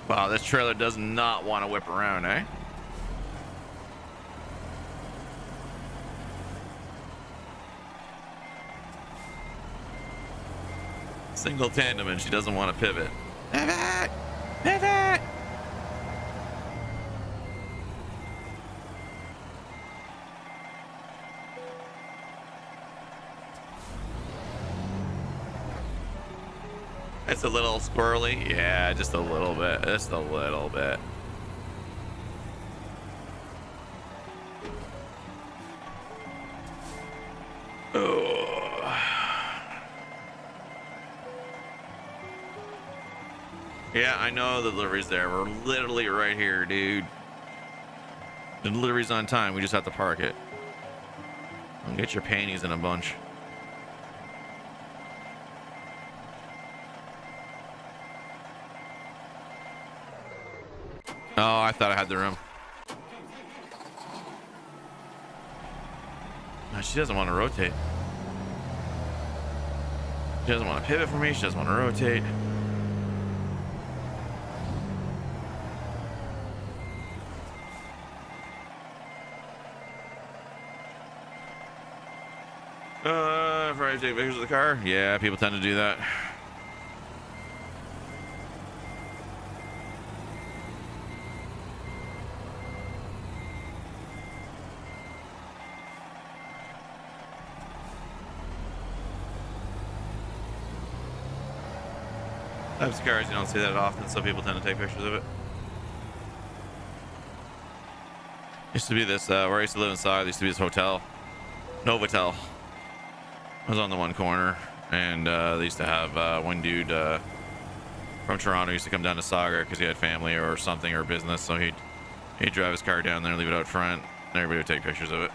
Wow, this trailer does not want to whip around, eh? Single tandem and she doesn't want to pivot. Pivot! Pivot! It's a little squirrely. Yeah, just a little bit. Just a little bit. Oh. Yeah, I know the delivery's there. We're literally right here, dude. The delivery's on time. We just have to park it. Don't get your panties in a bunch. Oh, I thought I had the room. No, she doesn't want to rotate. She doesn't want to pivot for me. She doesn't want to rotate. If I take pictures of the car, yeah, people tend to do that. Types of cars you don't see that often, so people tend to take pictures of it. Used to be this where I used to live inside. There used to be this hotel, Novotel. I was on the one corner, and they used to have one dude from Toronto used to come down to Sauga because he had family or something or business, so he'd drive his car down there, leave it out front, and everybody would take pictures of it.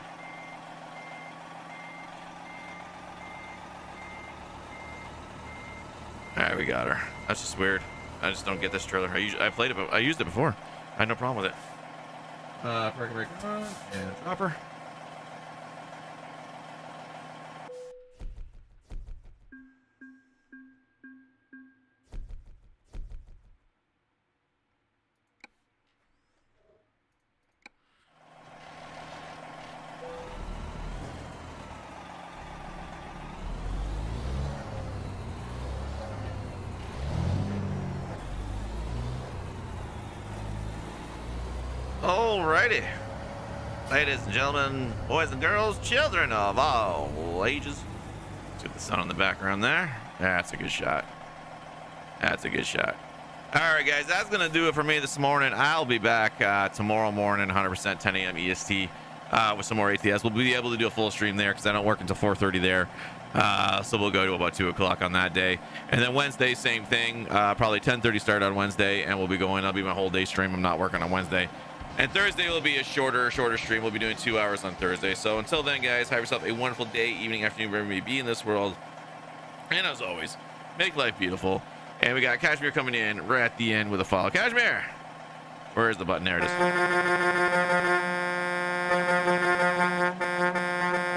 All right, we got her. That's just weird. I just don't get this trailer. I played it, but I used it before. I had no problem with it. Parking brake on and dropper. Alrighty, ladies and gentlemen, boys and girls, children of all ages. Let's get the sun in the background there. That's a good shot. That's a good shot. All right, guys, that's gonna do it for me this morning. I'll be back tomorrow morning, 100% 10 a.m. EST, with some more ATS. We'll be able to do a full stream there because I don't work until 4:30 there. So we'll go to about 2 o'clock on that day, and then Wednesday, same thing. Probably 10:30 start on Wednesday, and we'll be going. I'll be my whole day stream. I'm not working on Wednesday. And Thursday will be a shorter stream. We'll be doing 2 hours on Thursday. So until then, guys, have yourself a wonderful day, evening, afternoon, wherever you may be in this world. And as always, make life beautiful. And we got Kashmir coming in right at the end with a follow. Kashmir! Where is the button? There it is.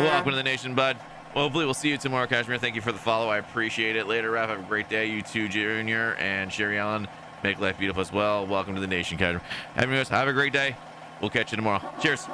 Welcome to the nation, bud. Well, hopefully we'll see you tomorrow, Kashmir. Thank you for the follow. I appreciate it. Later, Raph. Have a great day. You too, Junior and Sherry Allen. Make life beautiful as well. Welcome to the nation, Kashmir. Have a great day. We'll catch you tomorrow. Cheers.